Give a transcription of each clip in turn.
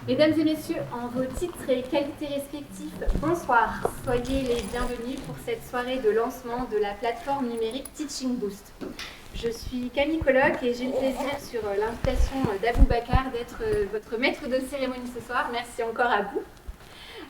Mesdames et messieurs, en vos titres et qualités respectifs, bonsoir. Soyez les bienvenus pour cette soirée de lancement de la plateforme numérique Teaching Boost. Je suis Camille Coloc et j'ai le plaisir, sur l'invitation d'Aboubacar, d'être votre maître de cérémonie ce soir. Merci encore à vous.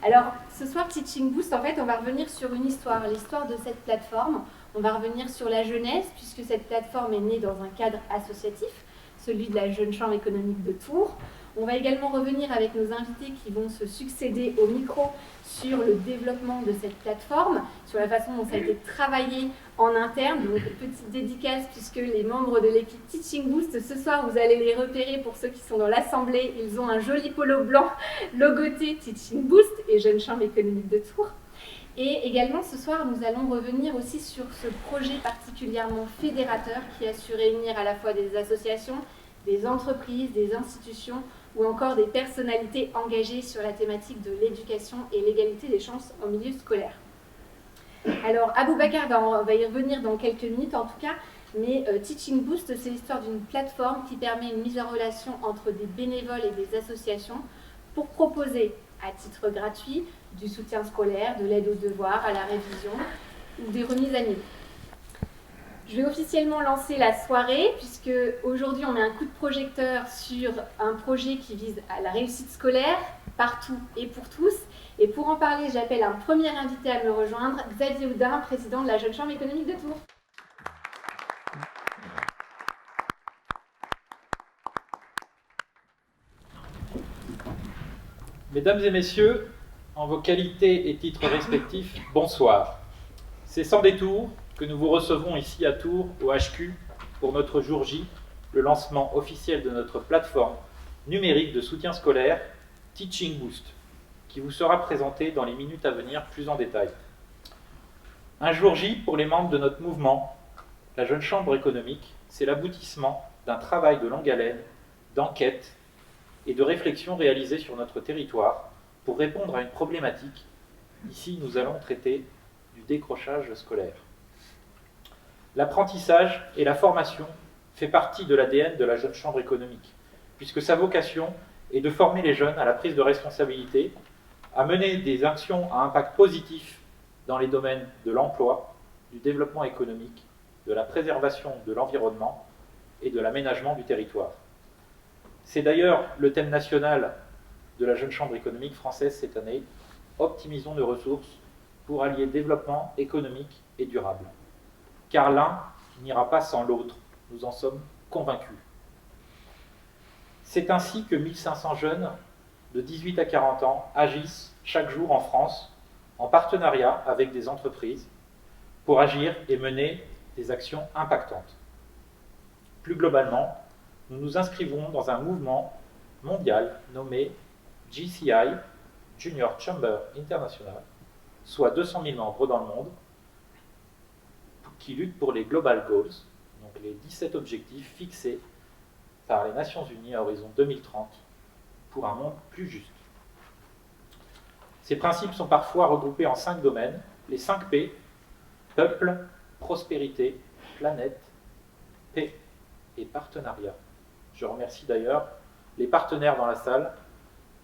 Alors, ce soir, Teaching Boost, en fait, on va revenir sur une histoire, l'histoire de cette plateforme. On va revenir sur la jeunesse, puisque cette plateforme est née dans un cadre associatif, celui de la Jeune Chambre économique de Tours. On va également revenir avec nos invités qui vont se succéder au micro sur le développement de cette plateforme, sur la façon dont ça a été travaillé en interne. Donc, petite dédicace, puisque les membres de l'équipe Teaching Boost, ce soir, vous allez les repérer pour ceux qui sont dans l'assemblée. Ils ont un joli polo blanc logoté Teaching Boost et Jeune Chambre économique de Tours. Et également, ce soir, nous allons revenir aussi sur ce projet particulièrement fédérateur qui a su réunir à la fois des associations, des entreprises, des institutions ou encore des personnalités engagées sur la thématique de l'éducation et l'égalité des chances au milieu scolaire. Alors, Aboubacar va y revenir dans quelques minutes en tout cas, mais Teaching Boost, c'est l'histoire d'une plateforme qui permet une mise en relation entre des bénévoles et des associations pour proposer à titre gratuit du soutien scolaire, de l'aide aux devoirs, à la révision ou des remises à niveau. Je vais officiellement lancer la soirée puisque aujourd'hui on met un coup de projecteur sur un projet qui vise à la réussite scolaire partout et pour tous. Et pour en parler, j'appelle un premier invité à me rejoindre, Xavier Houdin, président de la Jeune Chambre économique de Tours. Mesdames et messieurs, en vos qualités et titres respectifs, bonsoir. C'est sans détour que nous vous recevons ici à Tours, au HQ, pour notre jour J, le lancement officiel de notre plateforme numérique de soutien scolaire, Teaching Boost, qui vous sera présentée dans les minutes à venir plus en détail. Un jour J pour les membres de notre mouvement, la Jeune Chambre économique, c'est l'aboutissement d'un travail de longue haleine, d'enquête et de réflexion réalisée sur notre territoire pour répondre à une problématique. Ici, nous allons traiter du décrochage scolaire. L'apprentissage et la formation fait partie de l'ADN de la Jeune Chambre économique, puisque sa vocation est de former les jeunes à la prise de responsabilité, à mener des actions à impact positif dans les domaines de l'emploi, du développement économique, de la préservation de l'environnement et de l'aménagement du territoire. C'est d'ailleurs le thème national de la Jeune Chambre économique française cette année, optimisons nos ressources pour allier développement économique et durable. Car l'un n'ira pas sans l'autre, nous en sommes convaincus. C'est ainsi que 1500 jeunes de 18 à 40 ans agissent chaque jour en France, en partenariat avec des entreprises, pour agir et mener des actions impactantes. Plus globalement, nous nous inscrivons dans un mouvement mondial nommé JCI, Junior Chamber International, soit 200 000 membres dans le monde, qui luttent pour les Global Goals, donc les 17 objectifs fixés par les Nations Unies à horizon 2030 pour un monde plus juste. Ces principes sont parfois regroupés en 5 domaines, les 5 P, peuple, prospérité, planète, paix et partenariat. Je remercie d'ailleurs les partenaires dans la salle,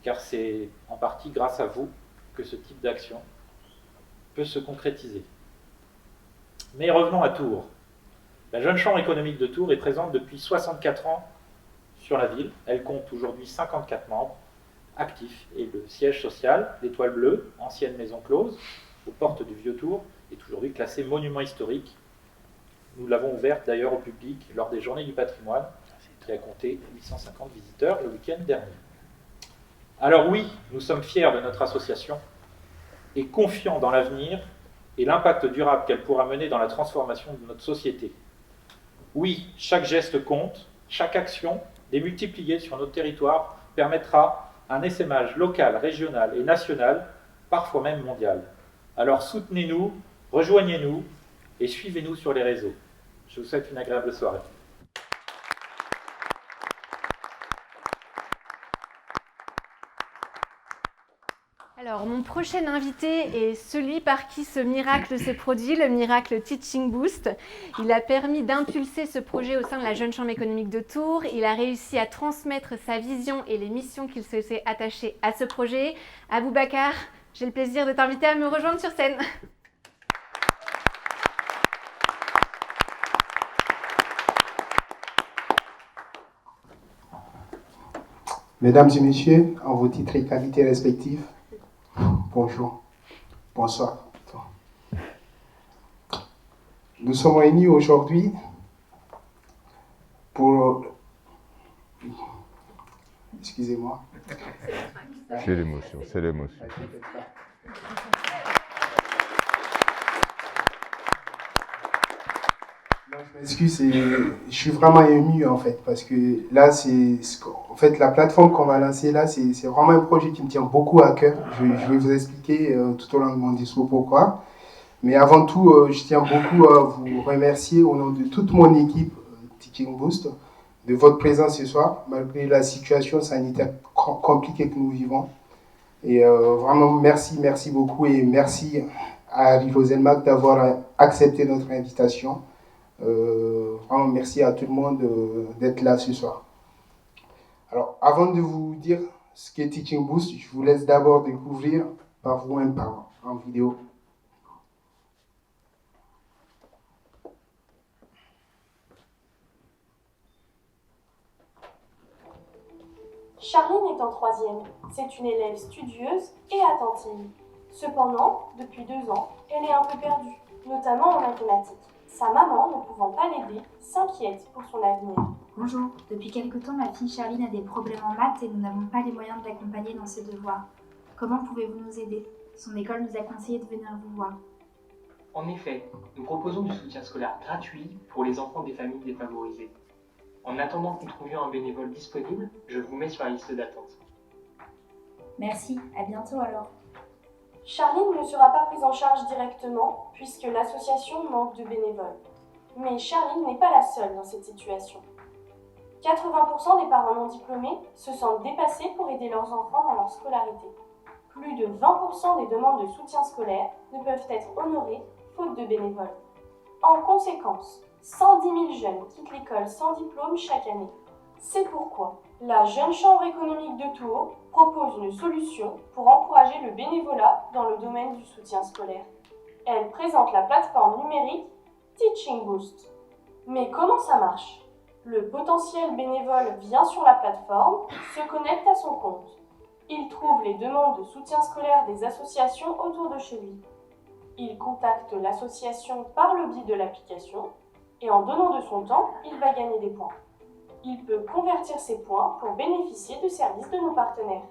car c'est en partie grâce à vous que ce type d'action peut se concrétiser. Mais revenons à Tours. La Jeune Chambre économique de Tours est présente depuis 64 ans sur la ville. Elle compte aujourd'hui 54 membres actifs et le siège social, l'Étoile Bleue, ancienne maison close, aux portes du Vieux-Tours, est aujourd'hui classé monument historique. Nous l'avons ouverte d'ailleurs au public lors des Journées du patrimoine, qui a compté 850 visiteurs le week-end dernier. Alors oui, nous sommes fiers de notre association et confiants dans l'avenir et l'impact durable qu'elle pourra mener dans la transformation de notre société. Oui, chaque geste compte, chaque action démultipliée sur notre territoire permettra un essaimage local, régional et national, parfois même mondial. Alors soutenez-nous, rejoignez-nous et suivez-nous sur les réseaux. Je vous souhaite une agréable soirée. Alors, mon prochain invité est celui par qui ce miracle s'est produit, le miracle Teaching Boost. Il a permis d'impulser ce projet au sein de la Jeune Chambre économique de Tours. Il a réussi à transmettre sa vision et les missions qu'il se s'est attachées à ce projet. Aboubacar, j'ai le plaisir de t'inviter à me rejoindre sur scène. Mesdames et messieurs, en vos titres et qualités respectifs, bonjour, bonsoir. Nous sommes réunis aujourd'hui pour... Excusez-moi. C'est l'émotion, c'est l'émotion. Je m'excuse, je suis vraiment ému en fait, parce que là, en fait, la plateforme qu'on va lancer là, c'est vraiment un projet qui me tient beaucoup à cœur. Je vais vous expliquer tout au long de mon discours pourquoi. Mais avant tout, je tiens beaucoup à vous remercier au nom de toute mon équipe Teaching Boost de votre présence ce soir, malgré la situation sanitaire compliquée que nous vivons. Et vraiment, merci beaucoup, et merci à Harry Roselmack d'avoir accepté notre invitation. Vraiment merci à tout le monde d'être là ce soir. Alors, avant de vous dire ce qu'est Teaching Boost, je vous laisse d'abord découvrir par vous-même en vidéo. Charline est en troisième. C'est une élève studieuse et attentive. Cependant, depuis 2 ans, elle est un peu perdue, notamment en mathématiques. Sa maman, ne pouvant pas l'aider, s'inquiète pour son avenir. Bonjour, depuis quelque temps, ma fille Charline a des problèmes en maths et nous n'avons pas les moyens de l'accompagner dans ses devoirs. Comment pouvez-vous nous aider? Son école nous a conseillé de venir vous voir. En effet, nous proposons du soutien scolaire gratuit pour les enfants des familles défavorisées. En attendant que nous trouvions un bénévole disponible, je vous mets sur la liste d'attente. Merci, à bientôt alors. Charline ne sera pas prise en charge directement puisque l'association manque de bénévoles. Mais Charline n'est pas la seule dans cette situation. 80% des parents non diplômés se sentent dépassés pour aider leurs enfants dans leur scolarité. Plus de 20% des demandes de soutien scolaire ne peuvent être honorées faute de bénévoles. En conséquence, 110 000 jeunes quittent l'école sans diplôme chaque année. C'est pourquoi la Jeune Chambre économique de Tours propose une solution pour encourager le bénévolat dans le domaine du soutien scolaire. Elle présente la plateforme numérique Teaching Boost. Mais comment ça marche? Le potentiel bénévole vient sur la plateforme, se connecte à son compte. Il trouve les demandes de soutien scolaire des associations autour de chez lui. Il contacte l'association par le biais de l'application et en donnant de son temps, il va gagner des points. Il peut convertir ces points pour bénéficier de services de nos partenaires.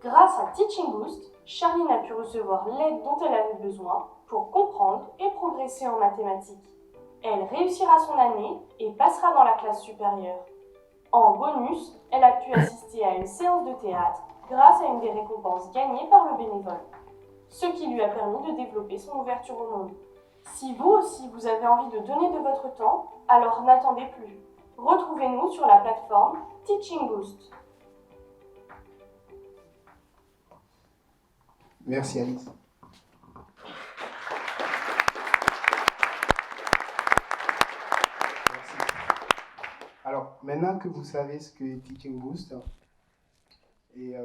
Grâce à Teaching Boost, Charline a pu recevoir l'aide dont elle avait besoin pour comprendre et progresser en mathématiques. Elle réussira son année et passera dans la classe supérieure. En bonus, elle a pu assister à une séance de théâtre grâce à une des récompenses gagnées par le bénévole, ce qui lui a permis de développer son ouverture au monde. Si vous aussi vous avez envie de donner de votre temps, alors n'attendez plus. Retrouvez-nous sur la plateforme Teaching Boost. Merci Alice. Merci. Alors, maintenant que vous savez ce que est Teaching Boost, et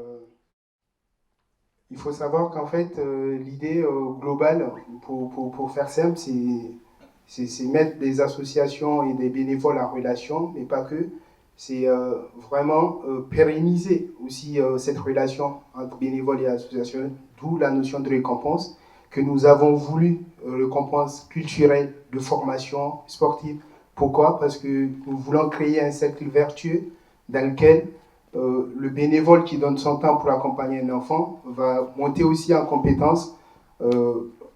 il faut savoir qu'en fait, l'idée globale, pour faire simple, c'est mettre des associations et des bénévoles en relation, mais pas que. C'est vraiment pérenniser aussi cette relation entre bénévoles et associations, d'où la notion de récompense que nous avons voulu, récompense culturelle, de formation sportive. Pourquoi? Parce que nous voulons créer un cercle vertueux dans lequel le bénévole qui donne son temps pour accompagner un enfant va monter aussi en compétence,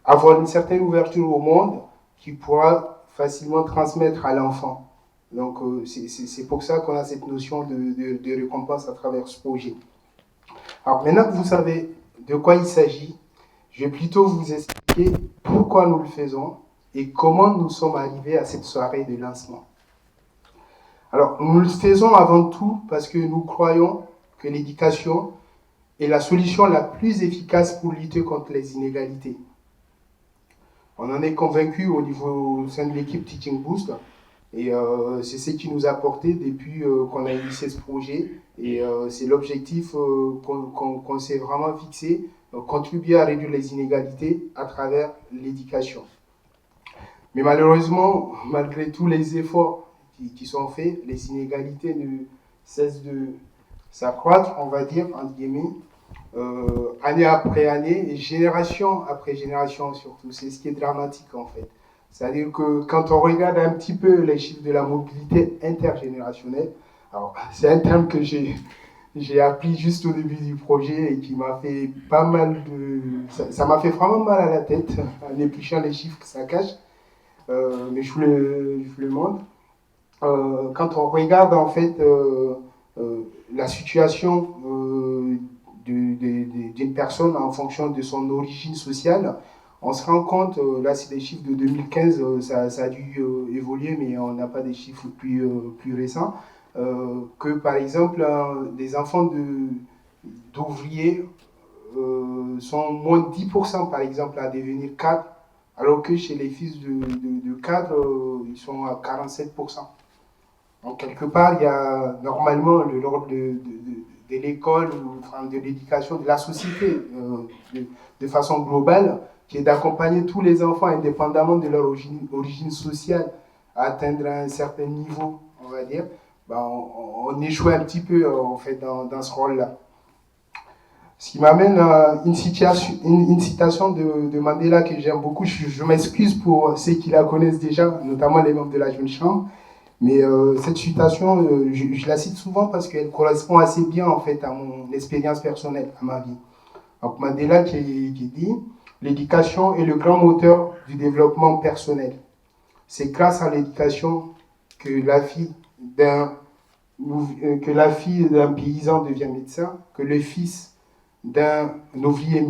avoir une certaine ouverture au monde qui pourra facilement transmettre à l'enfant. Donc c'est pour ça qu'on a cette notion de récompense à travers ce projet. Alors maintenant que vous savez de quoi il s'agit, je vais plutôt vous expliquer pourquoi nous le faisons et comment nous sommes arrivés à cette soirée de lancement. Alors nous le faisons avant tout parce que nous croyons que l'éducation est la solution la plus efficace pour lutter contre les inégalités. On en est convaincu au sein de l'équipe Teaching Boost, et c'est ce qui nous a porté depuis qu'on a initié ce projet, et c'est l'objectif qu'on s'est vraiment fixé, contribuer à réduire les inégalités à travers l'éducation. Mais malheureusement, malgré tous les efforts qui sont faits, les inégalités ne cessent de s'accroître, on va dire, entre guillemets, année après année, et génération après génération surtout. C'est ce qui est dramatique en fait. C'est-à-dire que quand on regarde un petit peu les chiffres de la mobilité intergénérationnelle, alors c'est un terme que j'ai appris juste au début du projet et qui m'a fait pas mal de... Ça m'a fait vraiment mal à la tête en épluchant les chiffres que ça cache. Mais je vous le montre. Quand on regarde en fait la situation d'une personne en fonction de son origine sociale, on se rend compte, là c'est des chiffres de 2015, ça a dû évoluer, mais on n'a pas des chiffres plus récents, que par exemple des enfants d'ouvriers sont moins de 10% par exemple à devenir cadres, alors que chez les fils de cadres, ils sont à 47%. Donc quelque part, il y a normalement le rôle de l'école, enfin, de l'éducation, de la société, de façon globale, qui est d'accompagner tous les enfants, indépendamment de leur origine sociale, à atteindre un certain niveau, on va dire. Ben, on échoue un petit peu en fait, dans ce rôle-là. Ce qui m'amène à une citation de Mandela que j'aime beaucoup. Je m'excuse pour ceux qui la connaissent déjà, notamment les membres de la Jeune Chambre. Mais cette citation, je la cite souvent parce qu'elle correspond assez bien en fait à mon expérience personnelle, à ma vie. Donc Mandela qui dit « L'éducation est le grand moteur du développement personnel. C'est grâce à l'éducation que la fille d'un paysan devient médecin, que le fils d'un ouvrier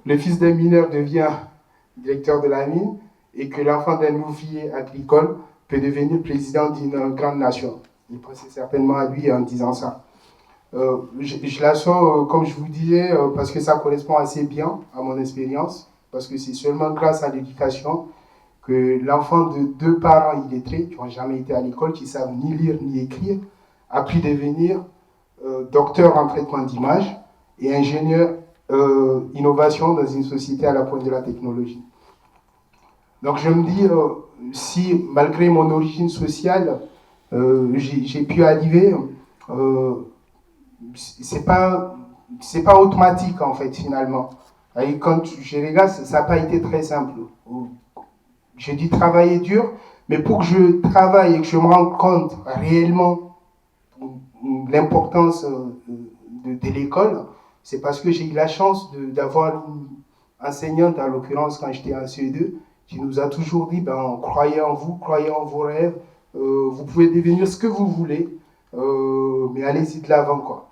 le fils d'un mineur devient directeur de la mine, et que l'enfant d'un ouvrier agricole peut devenir président d'une grande nation. » Il pensait certainement à lui en disant ça. Je la sors, comme je vous disais, parce que ça correspond assez bien à mon expérience, parce que c'est seulement grâce à l'éducation que l'enfant de 2 parents illettrés, qui n'ont jamais été à l'école, qui ne savent ni lire ni écrire, a pu devenir docteur en traitement d'image et ingénieur innovation dans une société à la pointe de la technologie. Donc je me dis, si malgré mon origine sociale, j'ai pu arriver, c'est pas automatique en fait finalement. Et quand je regarde, ça n'a pas été très simple. J'ai dû travailler dur, mais pour que je travaille et que je me rende compte réellement l'importance de l'école, c'est parce que j'ai eu la chance d'avoir une enseignante, en l'occurrence quand j'étais en CE2, qui nous a toujours dit, croyez en vous, croyez en vos rêves, vous pouvez devenir ce que vous voulez, mais allez-y de l'avant, quoi.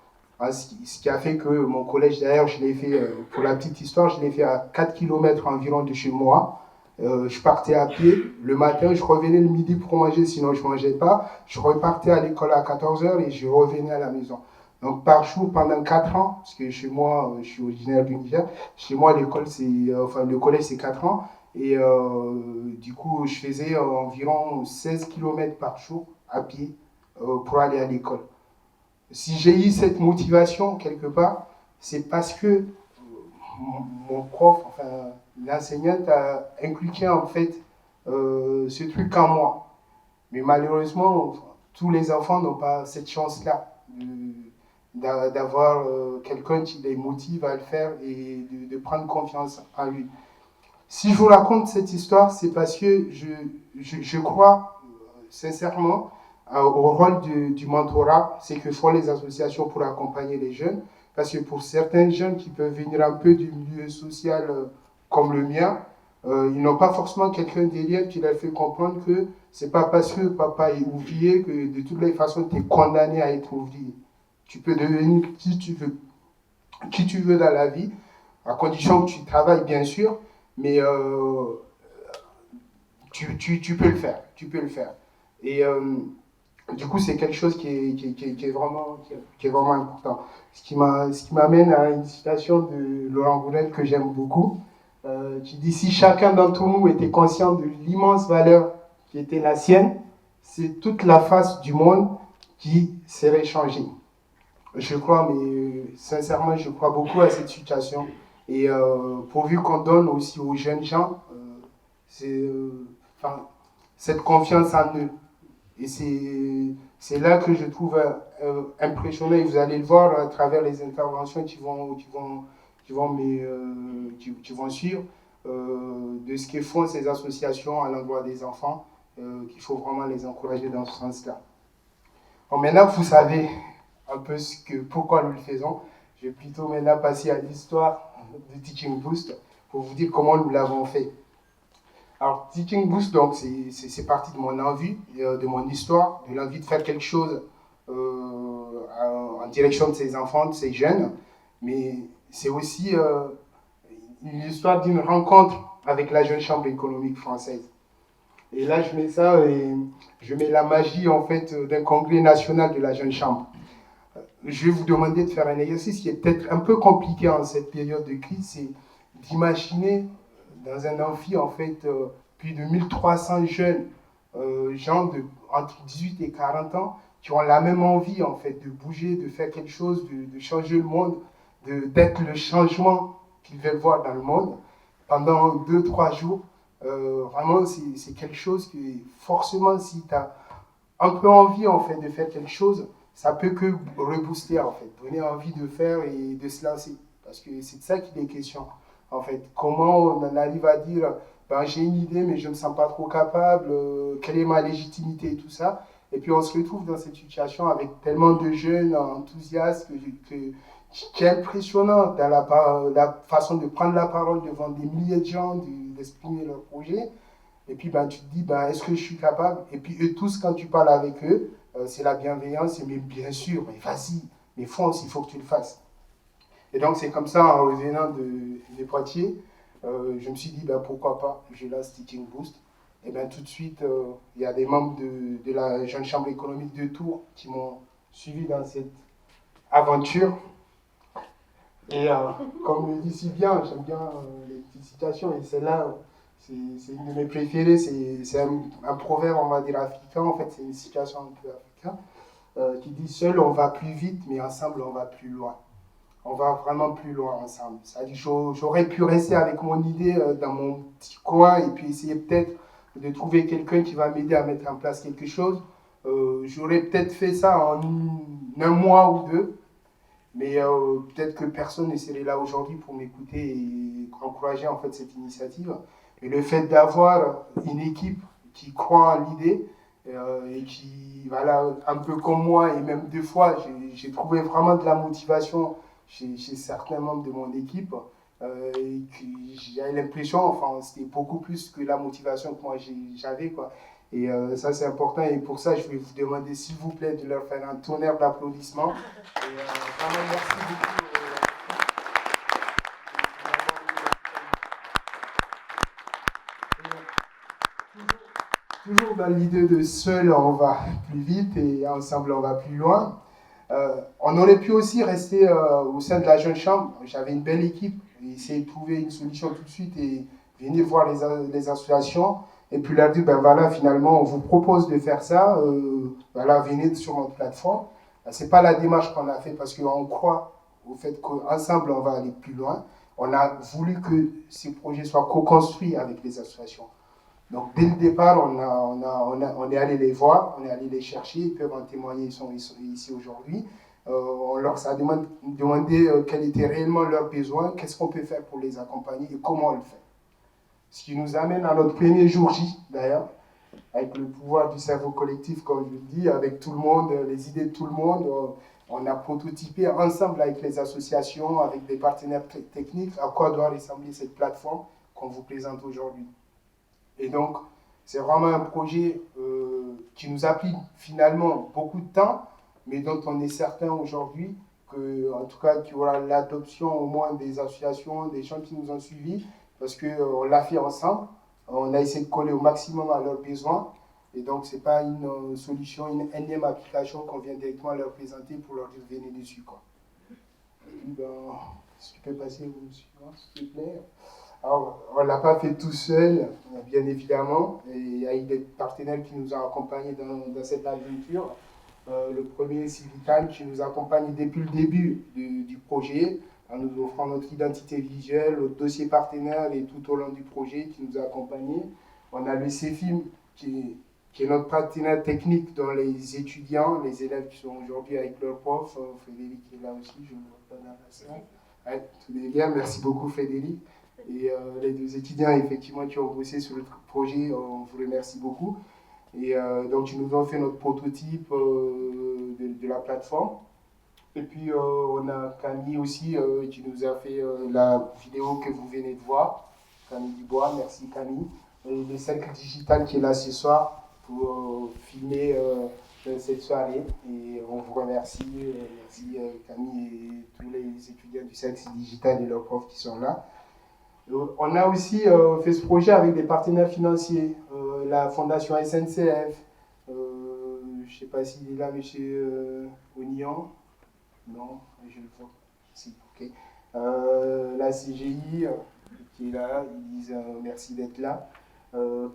Ce qui a fait que mon collège, d'ailleurs, je l'ai fait, pour la petite histoire, je l'ai fait à 4 km environ de chez moi. Je partais à pied le matin, je revenais le midi pour manger, sinon je ne mangeais pas. Je repartais à l'école à 14h et je revenais à la maison. Donc par jour, pendant 4 ans, parce que chez moi, je suis originaire du Niger, chez moi, le collège, c'est 4 ans. Et du coup, je faisais environ 16 km par jour à pied pour aller à l'école. Si j'ai eu cette motivation quelque part, c'est parce que mon prof, enfin l'enseignante a inculqué en fait ce truc en moi. Mais malheureusement, tous les enfants n'ont pas cette chance-là d'avoir quelqu'un qui les motive à le faire et de prendre confiance en lui. Si je vous raconte cette histoire, c'est parce que je crois sincèrement au rôle du mentorat, c'est que font les associations pour accompagner les jeunes, parce que pour certains jeunes qui peuvent venir un peu du milieu social comme le mien, ils n'ont pas forcément quelqu'un derrière qui leur fait comprendre que c'est pas parce que papa est ouvrier que de toutes les façons tu es condamné à être ouvrier. Tu peux devenir qui tu veux dans la vie, à condition que tu travailles bien sûr, mais tu peux le faire, Et Du coup, c'est quelque chose qui est vraiment important. Ce qui m'amène à une citation de Laurent Gounel que j'aime beaucoup, qui dit « Si chacun d'entre nous était conscient de l'immense valeur qui était la sienne, c'est toute la face du monde qui serait changée. » Je crois, mais sincèrement, je crois beaucoup à cette situation. Et pourvu qu'on donne aussi aux jeunes gens cette confiance en eux. Et c'est là que je trouve impressionnant, et vous allez le voir à travers les interventions qui vont suivre, de ce que font ces associations à l'endroit des enfants, qu'il faut vraiment les encourager dans ce sens-là. Bon, maintenant que vous savez un peu pourquoi nous le faisons, je vais plutôt maintenant passer à l'histoire de Teaching Boost pour vous dire comment nous l'avons fait. Alors, Teaching Boost, donc, c'est parti de mon envie, de mon histoire, de l'envie de faire quelque chose en direction de ces enfants, de ces jeunes, mais c'est aussi une histoire d'une rencontre avec la Jeune Chambre économique française. Et là, je mets la magie, en fait, d'un congrès national de la Jeune Chambre. Je vais vous demander de faire un exercice qui est peut-être un peu compliqué en cette période de crise, c'est d'imaginer dans un amphi, en fait, plus de 1300 jeunes gens entre 18 et 40 ans qui ont la même envie, en fait, de bouger, de faire quelque chose, de changer le monde, d'être le changement qu'ils veulent voir dans le monde pendant 2-3 jours. Vraiment, c'est quelque chose que, forcément, si tu as un peu envie, en fait, de faire quelque chose, ça peut que rebooster, en fait, donner envie de faire et de se lancer. Parce que c'est de ça qu'il est question. En fait, comment on en arrive à dire j'ai une idée mais je ne me sens pas trop capable, quelle est ma légitimité et tout ça. Et puis on se retrouve dans cette situation avec tellement de jeunes enthousiastes qui est impressionnant dans la façon de prendre la parole devant des milliers de gens, d'exprimer leur projet. Et puis tu te dis, est-ce que je suis capable? Et puis eux tous, quand tu parles avec eux, c'est la bienveillance, mais bien sûr, mais vas-y, mais fonce, il faut que tu le fasses. Et donc, c'est comme ça, en revenant de Poitiers, je me suis dit, pourquoi pas, je lance Teaching Boost. Et tout de suite, il y a des membres de la Jeune Chambre économique de Tours qui m'ont suivi dans cette aventure. Et comme le dit si bien, j'aime bien les petites citations, et celle-là, c'est une de mes préférées, c'est un proverbe, on va dire, africain, en fait, c'est une citation un peu africaine, qui dit « Seul, on va plus vite, mais ensemble, on va plus loin ». On va vraiment plus loin ensemble. C'est-à-dire j'aurais pu rester avec mon idée dans mon petit coin et puis essayer peut-être de trouver quelqu'un qui va m'aider à mettre en place quelque chose. J'aurais peut-être fait ça en un mois ou deux, mais peut-être que personne ne serait là aujourd'hui pour m'écouter et encourager en fait cette initiative. Et le fait d'avoir une équipe qui croit en l'idée et qui, voilà, un peu comme moi, et même deux fois, j'ai trouvé vraiment de la motivation chez certains membres de mon équipe, et j'avais l'impression, enfin, c'était beaucoup plus que la motivation que moi j'avais, quoi. Et ça, c'est important, et pour ça, je vais vous demander, s'il vous plaît, de leur faire un tonnerre d'applaudissements. Et vraiment, merci beaucoup. Toujours dans l'idée de seul, on va plus vite, et ensemble, on va plus loin. On aurait pu aussi rester au sein de la Jeune Chambre. J'avais une belle équipe, essayer de trouver une solution tout de suite et venir voir les associations et puis leur dire, voilà, finalement, on vous propose de faire ça, voilà, venez sur notre plateforme. Ce n'est pas la démarche qu'on a fait parce qu'on croit au fait qu'ensemble, on va aller plus loin. On a voulu que ces projets soient co-construits avec les associations. Donc, dès le départ, on est allé les voir, on est allé les chercher, ils peuvent en témoigner, ils sont ici aujourd'hui. On leur a demandé quels étaient réellement leurs besoins, qu'est-ce qu'on peut faire pour les accompagner et comment on le fait. Ce qui nous amène à notre premier jour J, d'ailleurs, avec le pouvoir du cerveau collectif, comme je le dis, avec tout le monde, les idées de tout le monde. On a prototypé ensemble avec les associations, avec des partenaires techniques, à quoi doit ressembler cette plateforme qu'on vous présente aujourd'hui. Et donc, c'est vraiment un projet qui nous a pris finalement beaucoup de temps, mais dont on est certain aujourd'hui en tout cas, qu'il y aura l'adoption au moins des associations, des gens qui nous ont suivis, parce qu'on l'a fait ensemble. On a essayé de coller au maximum à leurs besoins. Et donc, ce n'est pas une solution, une énième application qu'on vient directement leur présenter pour leur dire venez dessus, quoi. Et puis, si tu peux passer au suivant, s'il te plaît. Alors, on ne l'a pas fait tout seul, bien évidemment. Et il y a eu des partenaires qui nous ont accompagnés dans cette aventure. Le premier, Civitan, qui nous accompagne depuis le début du projet, en nous offrant notre identité visuelle, notre dossier partenaire et tout au long du projet qui nous a accompagnés. On a le CEFIM, qui est notre partenaire technique dont les étudiants, les élèves qui sont aujourd'hui avec leurs profs, Frédéric est là aussi, je ne vois pas dans la salle. Ouais, tout est bien, merci beaucoup Frédéric. Et les deux étudiants effectivement qui ont bossé sur le projet, on vous remercie beaucoup. Et donc ils nous ont fait notre prototype de la plateforme. Et puis on a Camille aussi qui nous a fait la vidéo que vous venez de voir. Camille Dubois, merci Camille. Et le cercle digital qui est là ce soir pour filmer cette soirée. Et on vous remercie, merci Camille et tous les étudiants du cercle digital et leurs profs qui sont là. On a aussi fait ce projet avec des partenaires financiers, la Fondation SNCF, je ne sais pas s'il est là, M. Ognon, non, je le vois, si, ok. La CGI qui est là, ils disent merci d'être là.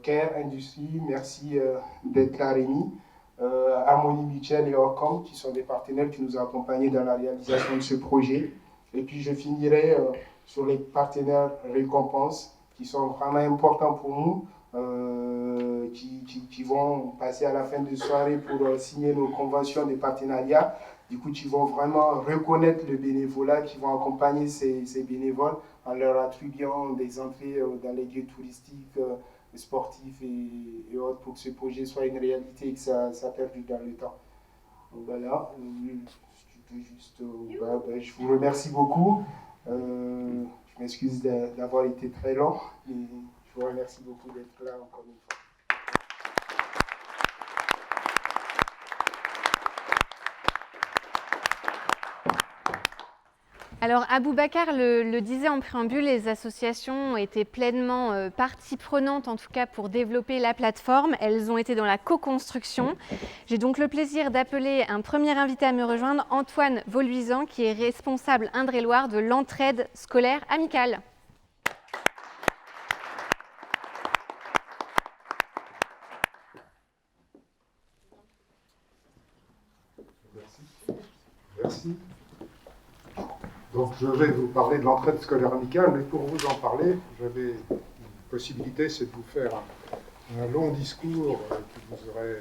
Care Industrie, merci d'être là Rémi. Harmonie Mutuelle et Orcom, qui sont des partenaires qui nous ont accompagnés dans la réalisation de ce projet. Et puis je finirai sur les partenaires récompenses qui sont vraiment importants pour nous, qui vont passer à la fin de soirée pour signer nos conventions de partenariat. Du coup, qui vont vraiment reconnaître le bénévolat, qui vont accompagner ces bénévoles en leur attribuant des entrées dans les lieux touristiques, sportifs et autres pour que ce projet soit une réalité et que ça perdure dans le temps. Donc voilà, je vous remercie beaucoup. Je m'excuse d'avoir été très lent et je vous remercie beaucoup d'être là encore une fois. Alors, Aboubacar le disait en préambule, les associations ont été pleinement partie prenante, en tout cas pour développer la plateforme. Elles ont été dans la co-construction. J'ai donc le plaisir d'appeler un premier invité à me rejoindre, Antoine Voluisan, qui est responsable Indre-et-Loire de l'entraide scolaire amicale. Merci. Donc je vais vous parler de l'entraide scolaire amicale, mais pour vous en parler, j'avais une possibilité, c'est de vous faire un long discours qui vous aurait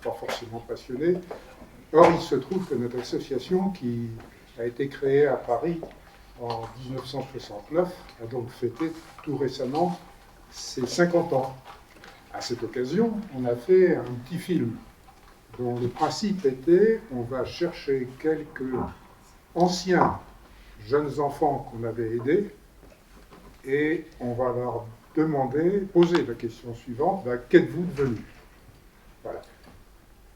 pas forcément passionné. Or, il se trouve que notre association, qui a été créée à Paris en 1969, a donc fêté tout récemment ses 50 ans. À cette occasion, on a fait un petit film dont le principe était, on va chercher quelques anciens jeunes enfants qu'on avait aidés et on va leur poser la question suivante, qu'êtes-vous devenus? Voilà.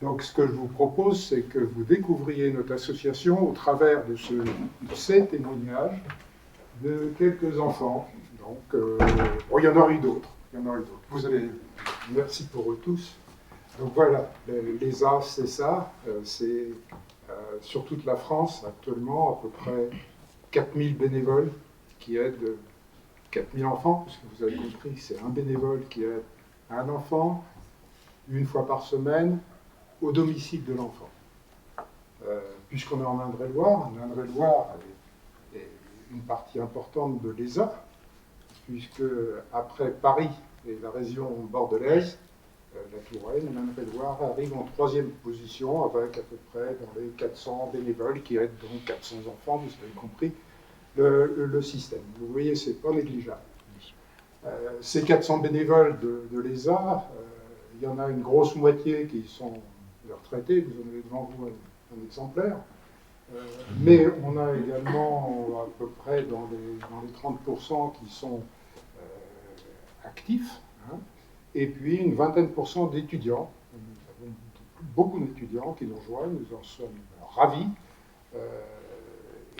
Donc ce que je vous propose, c'est que vous découvriez notre association au travers de ces témoignages de quelques enfants. Donc, il y en aura eu d'autres. Vous allez, merci pour eux tous. Donc voilà, l'ESA, c'est ça. C'est sur toute la France, actuellement, à peu près 4000 bénévoles qui aident 4000 enfants, parce que vous avez compris, c'est un bénévole qui aide un enfant, une fois par semaine, au domicile de l'enfant. Puisqu'on est en Indre-et-Loire, l'Indre-et-Loire est une partie importante de l'ESA, puisque après Paris et la région bordelaise, la Touraine, l'Indre-et-Loire arrive en 3e position avec à peu près dans les 400 bénévoles qui aident donc 400 enfants, vous avez compris le système. Vous voyez, c'est pas négligeable. Ces 400 bénévoles de l'ESA, il y en a une grosse moitié qui sont retraités, vous en avez devant vous un exemplaire, mais on a également à peu près dans les 30% qui sont actifs, hein, et puis une vingtaine % d'étudiants. Nous avons beaucoup d'étudiants qui nous rejoignent, nous en sommes ravis.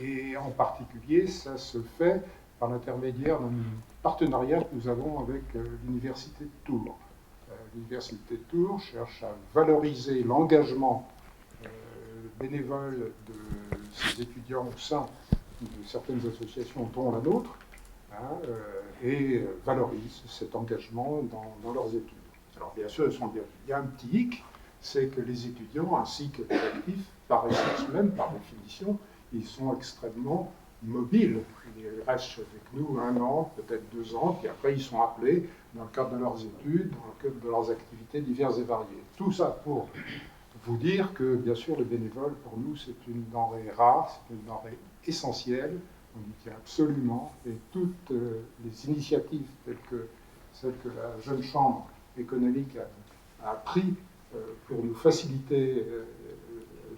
Et en particulier, ça se fait par l'intermédiaire d'un partenariat que nous avons avec l'Université de Tours, l'Université de Tours cherche à valoriser l'engagement bénévole de ces étudiants au sein de certaines associations, dont la nôtre, et valorise cet engagement dans leurs études. Alors bien sûr, il y a un petit hic, c'est que les étudiants, ainsi que les actifs, par essence même, par définition, ils sont extrêmement mobiles. Ils restent avec nous 1 an, peut-être 2 ans, puis après ils sont appelés dans le cadre de leurs études, dans le cadre de leurs activités diverses et variées. Tout ça pour vous dire que, bien sûr, le bénévole, pour nous, c'est une denrée rare, c'est une denrée essentielle, on y tient absolument, et toutes les initiatives telles que celle que la Jeune Chambre économique a pris pour nous faciliter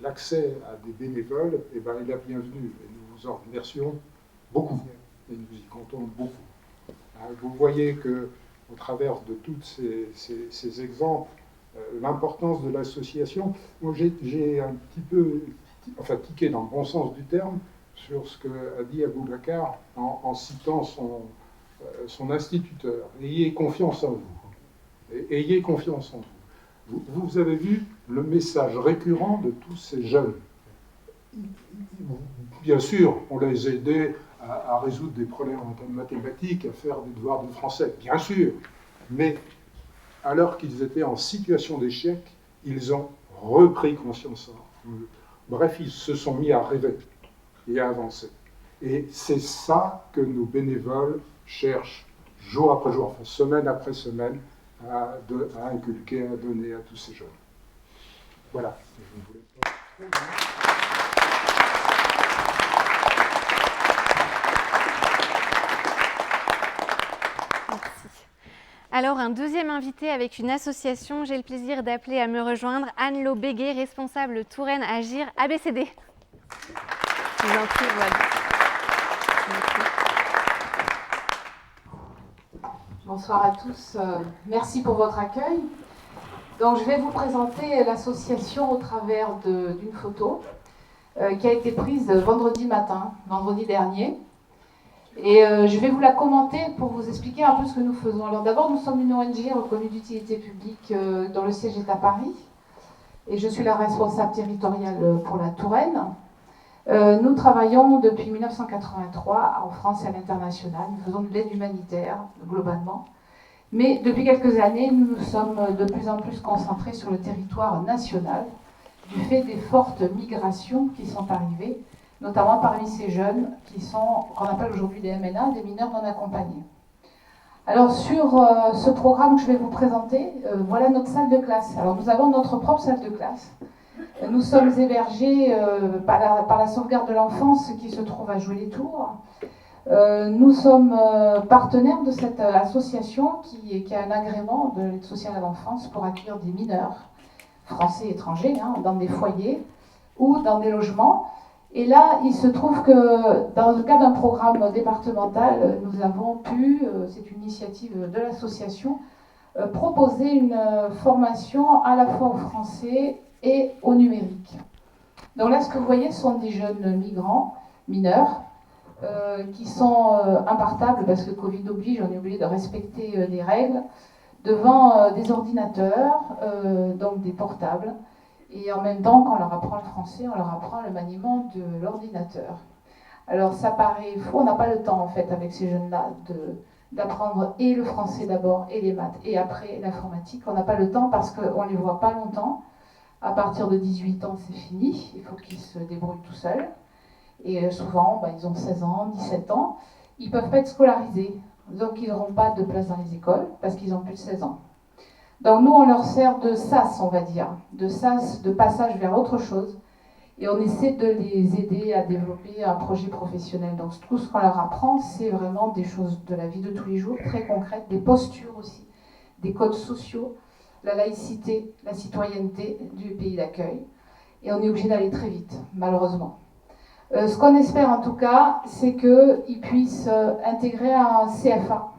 l'accès à des bénévoles, eh ben, est la bienvenue. Et nous vous en remercions beaucoup, et nous y comptons beaucoup. Vous voyez qu'au travers de tous ces exemples, l'importance de l'association, moi j'ai un petit peu, tiqué dans le bon sens du terme, sur ce qu'a dit Aboubacar en citant son instituteur. Ayez confiance en vous. Ayez confiance en vous. Vous avez vu le message récurrent de tous ces jeunes. Bien sûr, on les a aidés à résoudre des problèmes en mathématiques, à faire des devoirs de français, bien sûr. Mais alors qu'ils étaient en situation d'échec, ils ont repris conscience en eux. Bref, ils se sont mis à rêver et à avancer. Et c'est ça que nos bénévoles cherchent jour après jour, enfin semaine après semaine, à inculquer, à donner à tous ces jeunes. Voilà. Je ne voulais pas... Merci. Alors, un deuxième invité avec une association, j'ai le plaisir d'appeler à me rejoindre Anne-Lo Béguet, responsable Touraine Agir ABCD. Je vous en prie, voilà. Bonsoir à tous, merci pour votre accueil. Donc, je vais vous présenter l'association au travers d'une photo qui a été prise vendredi matin, vendredi dernier. Et je vais vous la commenter pour vous expliquer un peu ce que nous faisons. Alors d'abord, nous sommes une ONG reconnue d'utilité publique dont le siège est à Paris. Et je suis la responsable territoriale pour la Touraine. Nous travaillons depuis 1983 en France et à l'international. Nous faisons de l'aide humanitaire, globalement. Mais depuis quelques années, nous nous sommes de plus en plus concentrés sur le territoire national, du fait des fortes migrations qui sont arrivées, notamment parmi ces jeunes qui sont, qu'on appelle aujourd'hui des MNA, des mineurs non accompagnés. Alors sur ce programme que je vais vous présenter, voilà notre salle de classe. Alors nous avons notre propre salle de classe. Nous sommes hébergés par la sauvegarde de l'enfance qui se trouve à Joué-les-Tours. Nous sommes partenaires de cette association qui a un agrément de l'aide sociale à l'enfance pour accueillir des mineurs, français et étrangers, dans des foyers ou dans des logements. Et là, il se trouve que dans le cadre d'un programme départemental, nous avons pu, c'est une initiative de l'association, proposer une formation à la fois au français et au numérique. Donc là, ce que vous voyez sont des jeunes migrants, mineurs, qui sont impartables parce que Covid oblige, on est obligé de respecter les règles, devant des ordinateurs, donc des portables. Et en même temps, quand on leur apprend le français, on leur apprend le maniement de l'ordinateur. Alors ça paraît fou, on n'a pas le temps en fait avec ces jeunes-là d'apprendre et le français d'abord et les maths et après l'informatique. On n'a pas le temps parce qu'on ne les voit pas longtemps. À partir de 18 ans, c'est fini, il faut qu'ils se débrouillent tout seuls. Et souvent, ils ont 16 ans, 17 ans, ils ne peuvent pas être scolarisés. Donc ils n'auront pas de place dans les écoles parce qu'ils ont plus de 16 ans. Donc nous, on leur sert de sas, on va dire, de sas, de passage vers autre chose. Et on essaie de les aider à développer un projet professionnel. Donc tout ce qu'on leur apprend, c'est vraiment des choses de la vie de tous les jours, très concrètes, des postures aussi, des codes sociaux, la laïcité, la citoyenneté du pays d'accueil. Et on est obligé d'aller très vite, malheureusement. Ce qu'on espère en tout cas, c'est qu'ils puissent intégrer un CFA,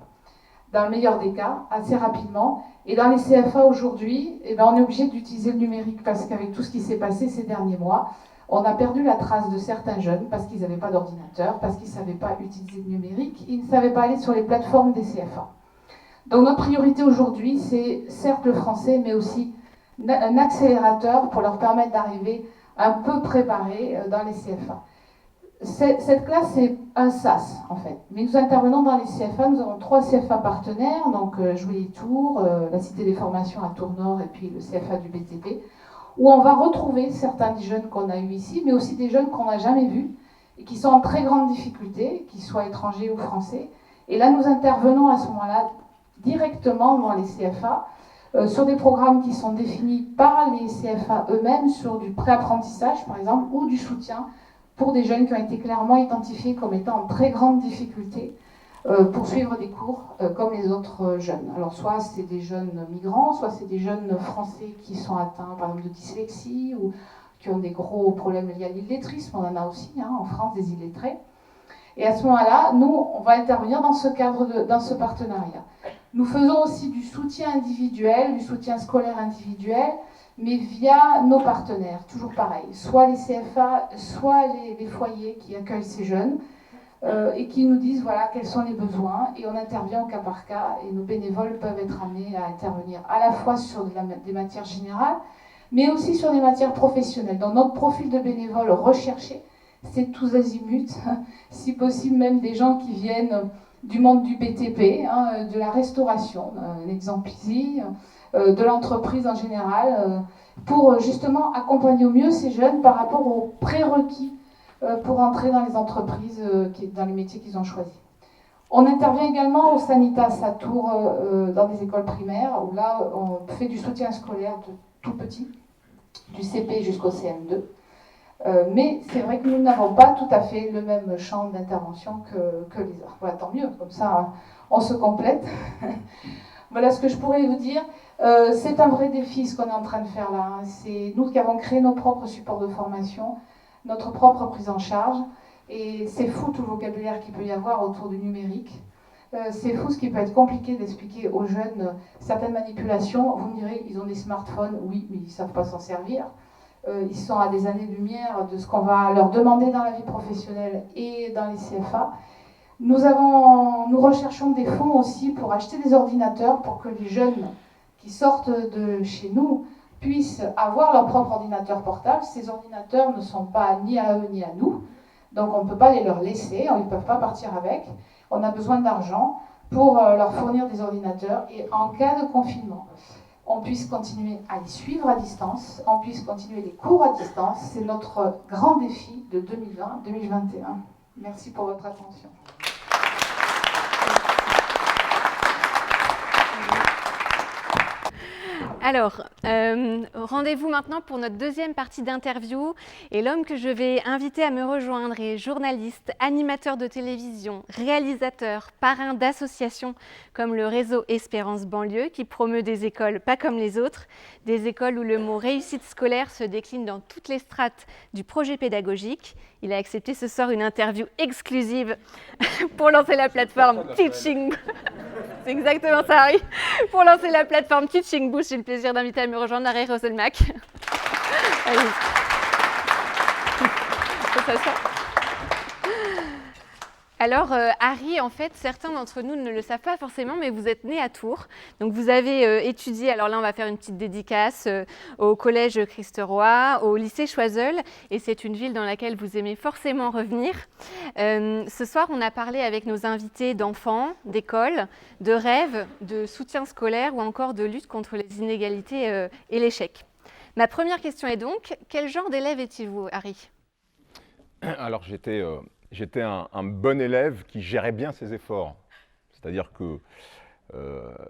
dans le meilleur des cas, assez rapidement. Et dans les CFA aujourd'hui, on est obligé d'utiliser le numérique parce qu'avec tout ce qui s'est passé ces derniers mois, on a perdu la trace de certains jeunes parce qu'ils n'avaient pas d'ordinateur, parce qu'ils ne savaient pas utiliser le numérique, ils ne savaient pas aller sur les plateformes des CFA. Donc notre priorité aujourd'hui, c'est certes le français, mais aussi un accélérateur pour leur permettre d'arriver un peu préparés dans les CFA. Cette classe, c'est un SAS, en fait. Mais nous intervenons dans les CFA. Nous avons 3 CFA partenaires, donc Jouy-les-Tours, la Cité des Formations à Tours-Nord et puis le CFA du BTP, où on va retrouver certains des jeunes qu'on a eus ici, mais aussi des jeunes qu'on n'a jamais vus et qui sont en très grande difficulté, qu'ils soient étrangers ou français. Et là, nous intervenons à ce moment-là directement dans les CFA, sur des programmes qui sont définis par les CFA eux-mêmes, sur du préapprentissage, par exemple, ou du soutien pour des jeunes qui ont été clairement identifiés comme étant en très grande difficulté pour suivre des cours comme les autres jeunes. Alors soit c'est des jeunes migrants, soit c'est des jeunes français qui sont atteints par exemple de dyslexie ou qui ont des gros problèmes liés à l'illettrisme, on en a aussi en France des illettrés. Et à ce moment-là, nous, on va intervenir dans ce cadre, dans ce partenariat. Nous faisons aussi du soutien individuel, du soutien scolaire individuel, mais via nos partenaires, toujours pareil, soit les CFA, soit les foyers qui accueillent ces jeunes et qui nous disent voilà quels sont les besoins et on intervient au cas par cas et nos bénévoles peuvent être amenés à intervenir à la fois sur des matières générales, mais aussi sur des matières professionnelles. Dans notre profil de bénévoles recherché, c'est tous azimuts, si possible même des gens qui viennent du monde du BTP, de la restauration, un exemple ici, de l'entreprise en général, pour justement accompagner au mieux ces jeunes par rapport aux prérequis pour entrer dans les entreprises, dans les métiers qu'ils ont choisis. On intervient également au Sanitas à Tours, dans des écoles primaires, où là on fait du soutien scolaire de tout petit, du CP jusqu'au CM2. Mais c'est vrai que nous n'avons pas tout à fait le même champ d'intervention que les autres. Voilà, tant mieux, comme ça on se complète. Voilà ce que je pourrais vous dire. C'est un vrai défi ce qu'on est en train de faire là. C'est nous qui avons créé nos propres supports de formation, notre propre prise en charge. Et c'est fou tout le vocabulaire qu'il peut y avoir autour du numérique. C'est fou ce qui peut être compliqué d'expliquer aux jeunes certaines manipulations. Vous me direz, ils ont des smartphones, oui, mais ils ne savent pas s'en servir. Ils sont à des années-lumière de ce qu'on va leur demander dans la vie professionnelle et dans les CFA. Nous recherchons des fonds aussi pour acheter des ordinateurs pour que les jeunes qui sortent de chez nous puissent avoir leur propre ordinateur portable. Ces ordinateurs ne sont pas ni à eux ni à nous, donc on ne peut pas les leur laisser, ils ne peuvent pas partir avec. On a besoin d'argent pour leur fournir des ordinateurs et en cas de confinement, on puisse continuer à les suivre à distance, on puisse continuer les cours à distance. C'est notre grand défi de 2020-2021. Merci pour votre attention. Alors, rendez-vous maintenant pour notre deuxième partie d'interview. Et l'homme que je vais inviter à me rejoindre est journaliste, animateur de télévision, réalisateur, parrain d'associations comme le réseau Espérance Banlieue qui promeut des écoles pas comme les autres, des écoles où le mot réussite scolaire se décline dans toutes les strates du projet pédagogique. Il a accepté ce soir une interview exclusive pour lancer la plateforme Teaching. C'est exactement ça, Harry. Pour lancer la plateforme Teaching Boost, j'ai le plaisir d'inviter à me rejoindre Harry Roselmack. Allez. Alors, Harry, en fait, certains d'entre nous ne le savent pas forcément, mais vous êtes né à Tours. Donc, vous avez étudié, alors là, on va faire une petite dédicace au collège Christ-Roi, au lycée Choiseul, et c'est une ville dans laquelle vous aimez forcément revenir. Ce soir, on a parlé avec nos invités d'enfants, d'école, de rêves, de soutien scolaire ou encore de lutte contre les inégalités et l'échec. Ma première question est donc, quel genre d'élève étiez-vous, Harry ? Alors, j'étais un bon élève qui gérait bien ses efforts. C'est-à-dire que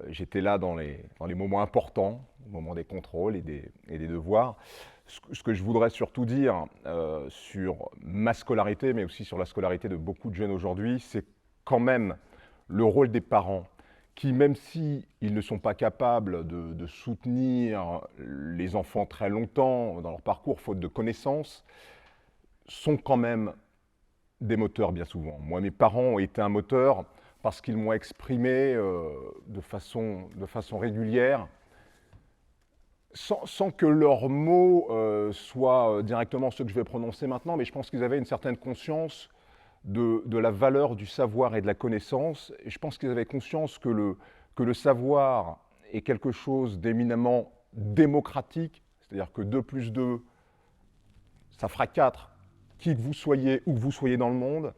j'étais là dans les moments importants, au moment des contrôles et des devoirs. Ce que je voudrais surtout dire sur ma scolarité, mais aussi sur la scolarité de beaucoup de jeunes aujourd'hui, c'est quand même le rôle des parents qui, même s'ils ne sont pas capables de soutenir les enfants très longtemps dans leur parcours, faute de connaissances, sont quand même des moteurs bien souvent. Moi, mes parents ont été un moteur parce qu'ils m'ont exprimé de façon régulière, sans que leurs mots soient directement ceux que je vais prononcer maintenant, mais je pense qu'ils avaient une certaine conscience de la valeur du savoir et de la connaissance. Et je pense qu'ils avaient conscience que que le savoir est quelque chose d'éminemment démocratique, c'est-à-dire que 2 plus 2, ça fera 4, qui que vous soyez, où que vous soyez dans le monde,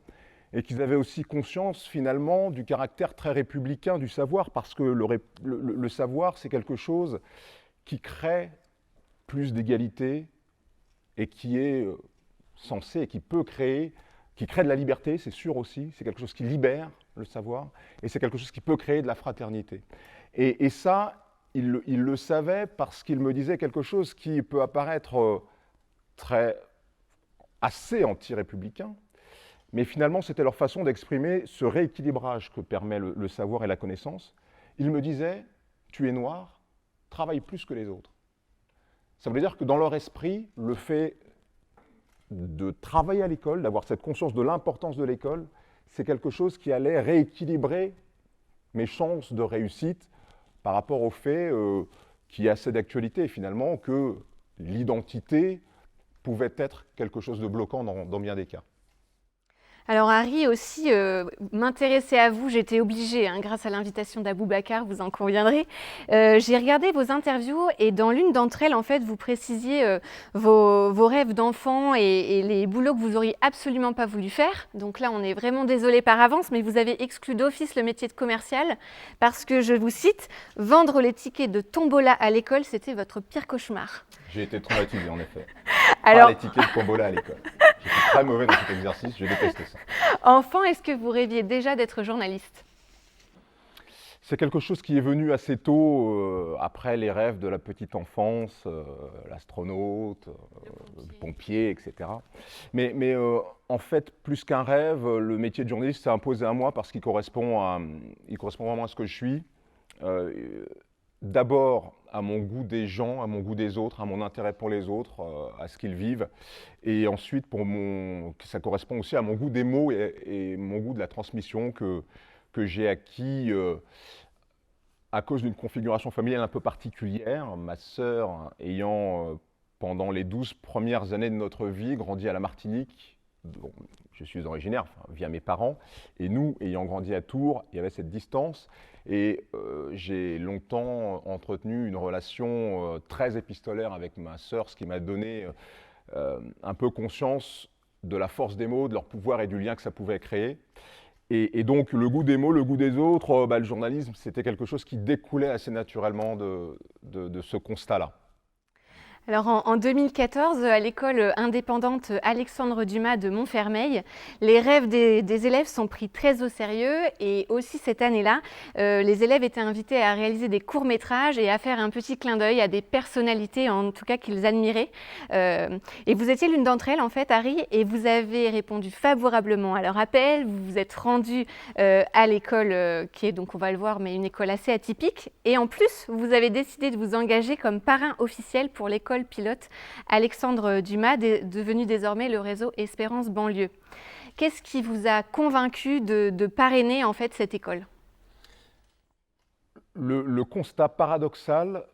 et qu'ils avaient aussi conscience finalement du caractère très républicain du savoir, parce que le savoir, c'est quelque chose qui crée plus d'égalité et qui est censé et qui peut créer, qui crée de la liberté, c'est sûr aussi, c'est quelque chose qui libère le savoir, et c'est quelque chose qui peut créer de la fraternité. Et ça, il le savait parce qu'il me disait quelque chose qui peut apparaître assez anti-républicain, mais finalement, c'était leur façon d'exprimer ce rééquilibrage que permet le savoir et la connaissance. Ils me disaient, tu es noir, travaille plus que les autres. Ça veut dire que dans leur esprit, le fait de travailler à l'école, d'avoir cette conscience de l'importance de l'école, c'est quelque chose qui allait rééquilibrer mes chances de réussite par rapport au fait qui est assez d'actualité finalement, que l'identité pouvait être quelque chose de bloquant dans bien des cas. Alors Harry aussi, m'intéresser à vous, j'étais obligée, grâce à l'invitation d'Aboubacar, vous en conviendrez. J'ai regardé vos interviews et dans l'une d'entre elles, en fait, vous précisiez vos rêves d'enfant et les boulots que vous auriez absolument pas voulu faire. Donc là, on est vraiment désolé par avance, mais vous avez exclu d'office le métier de commercial parce que, je vous cite, « Vendre les tickets de tombola à l'école, c'était votre pire cauchemar ». J'ai été traumatisé en effet. Alors... Par les tickets de tombola à l'école. J'étais très mauvais dans cet exercice, je détestais ça. Enfant, est-ce que vous rêviez déjà d'être journaliste ? C'est quelque chose qui est venu assez tôt, après les rêves de la petite enfance, l'astronaute, le pompier, etc. Mais en fait, plus qu'un rêve, le métier de journaliste s'est imposé à moi parce qu'il correspond vraiment à ce que je suis. D'abord à mon goût des gens, à mon goût des autres, à mon intérêt pour les autres, à ce qu'ils vivent. Et ensuite, ça correspond aussi à mon goût des mots et mon goût de la transmission que j'ai acquis à cause d'une configuration familiale un peu particulière. Ma sœur ayant, pendant les 12 premières années de notre vie, grandi à la Martinique, dont je suis originaire, via mes parents, et nous, ayant grandi à Tours, il y avait cette distance. Et j'ai longtemps entretenu une relation très épistolaire avec ma sœur, ce qui m'a donné un peu conscience de la force des mots, de leur pouvoir et du lien que ça pouvait créer. Et donc le goût des mots, le goût des autres, le journalisme, c'était quelque chose qui découlait assez naturellement de ce constat-là. Alors en 2014, à l'école indépendante Alexandre Dumas de Montfermeil, les rêves des élèves sont pris très au sérieux et aussi cette année-là, les élèves étaient invités à réaliser des courts-métrages et à faire un petit clin d'œil à des personnalités en tout cas qu'ils admiraient. Et vous étiez l'une d'entre elles en fait, Harry, et vous avez répondu favorablement à leur appel. Vous vous êtes rendu à l'école qui est donc, on va le voir, mais une école assez atypique. Et en plus, vous avez décidé de vous engager comme parrain officiel pour l'école pilote Alexandre Dumas, devenu désormais le réseau Espérance Banlieue. Qu'est-ce qui vous a convaincu de parrainer en fait cette école ? Le constat paradoxal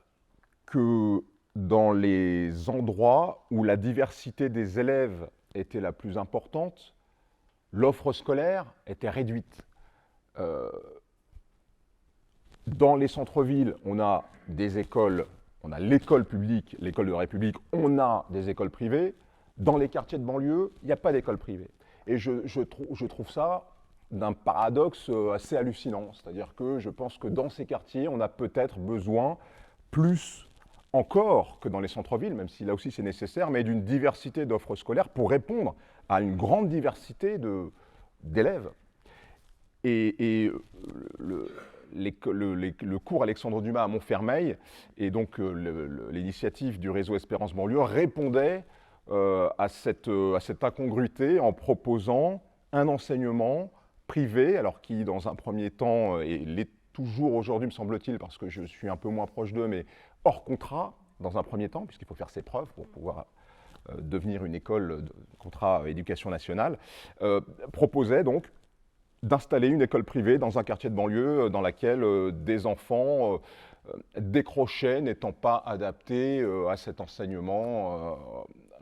que dans les endroits où la diversité des élèves était la plus importante, l'offre scolaire était réduite. Dans les centres-villes, on a des écoles. On a l'école publique, l'école de la République, on a des écoles privées. Dans les quartiers de banlieue, il n'y a pas d'école privée. Et je trouve ça d'un paradoxe assez hallucinant. C'est-à-dire que je pense que dans ces quartiers, on a peut-être besoin, plus encore que dans les centres-villes, même si là aussi c'est nécessaire, mais d'une diversité d'offres scolaires pour répondre à une grande diversité d'élèves. Et le cours Alexandre Dumas à Montfermeil et donc l'initiative du réseau Espérance Banlieue répondait à cette incongruité en proposant un enseignement privé, alors qui dans un premier temps, et l'est toujours aujourd'hui me semble-t-il, parce que je suis un peu moins proche d'eux, mais hors contrat dans un premier temps, puisqu'il faut faire ses preuves pour pouvoir devenir une école de contrat éducation nationale, proposait donc d'installer une école privée dans un quartier de banlieue dans laquelle des enfants décrochaient, n'étant pas adaptés à cet enseignement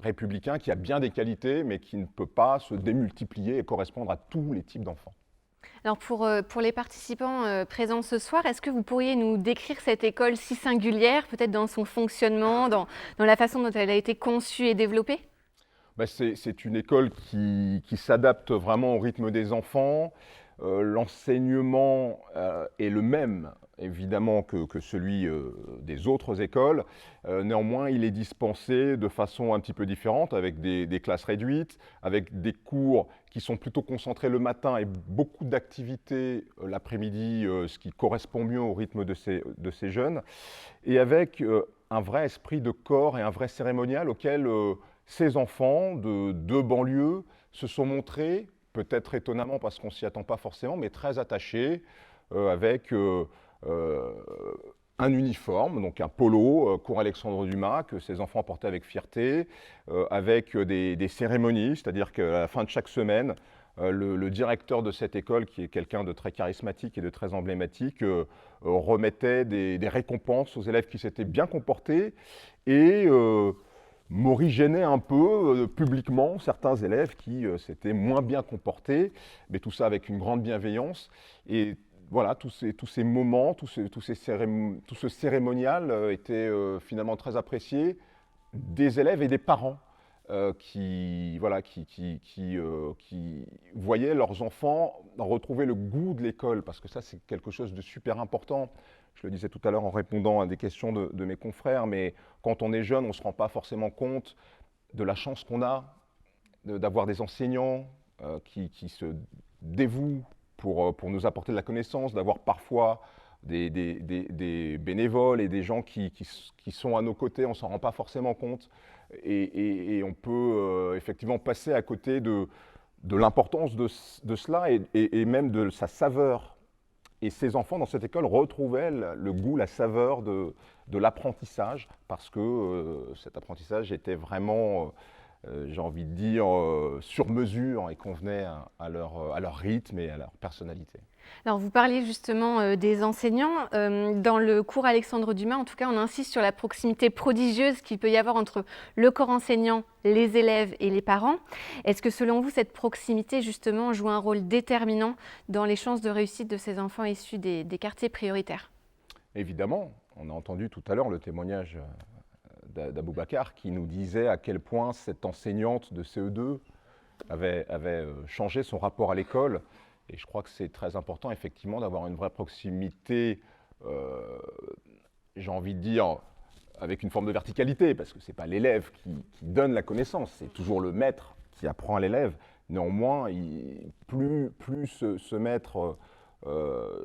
républicain qui a bien des qualités, mais qui ne peut pas se démultiplier et correspondre à tous les types d'enfants. Alors pour les participants présents ce soir, est-ce que vous pourriez nous décrire cette école si singulière, peut-être dans son fonctionnement, dans la façon dont elle a été conçue et développée? C'est une école qui s'adapte vraiment au rythme des enfants. L'enseignement est le même, évidemment, que celui des autres écoles. Néanmoins, il est dispensé de façon un petit peu différente, avec des classes réduites, avec des cours qui sont plutôt concentrés le matin et beaucoup d'activités l'après-midi, ce qui correspond mieux au rythme de ces jeunes, et avec un vrai esprit de corps et un vrai cérémonial auquel ces enfants de deux banlieues se sont montrés, peut-être étonnamment parce qu'on ne s'y attend pas forcément, mais très attachés, avec un uniforme, donc un polo, cours Alexandre Dumas, que ces enfants portaient avec fierté, avec des cérémonies, c'est-à-dire qu'à la fin de chaque semaine, le directeur de cette école, qui est quelqu'un de très charismatique et de très emblématique, remettait des récompenses aux élèves qui s'étaient bien comportés et morigénait un peu publiquement certains élèves qui s'étaient moins bien comportés, mais tout ça avec une grande bienveillance. Et voilà, tous ces moments, tout ce cérémonial était finalement très apprécié des élèves et des parents qui voyaient leurs enfants retrouver le goût de l'école, parce que ça c'est quelque chose de super important. Je le disais tout à l'heure en répondant à des questions de mes confrères, mais quand on est jeune, on ne se rend pas forcément compte de la chance qu'on a d'avoir des enseignants qui se dévouent pour nous apporter de la connaissance, d'avoir parfois des bénévoles et des gens qui sont à nos côtés, on ne s'en rend pas forcément compte. Et on peut effectivement passer à côté de l'importance de cela et même de sa saveur. Et ces enfants dans cette école retrouvaient le goût, la saveur de l'apprentissage, parce que cet apprentissage était vraiment, j'ai envie de dire, sur mesure et convenait à leur rythme et à leur personnalité. Alors vous parliez justement des enseignants. Dans le cours Alexandre Dumas, en tout cas, on insiste sur la proximité prodigieuse qu'il peut y avoir entre le corps enseignant, les élèves et les parents. Est-ce que selon vous, cette proximité justement joue un rôle déterminant dans les chances de réussite de ces enfants issus des quartiers prioritaires? Évidemment, on a entendu tout à l'heure le témoignage d'Aboubacar qui nous disait à quel point cette enseignante de CE2 avait changé son rapport à l'école. Et je crois que c'est très important, effectivement, d'avoir une vraie proximité, j'ai envie de dire, avec une forme de verticalité, parce que ce n'est pas l'élève qui donne la connaissance, c'est toujours le maître qui apprend à l'élève. Néanmoins, plus ce maître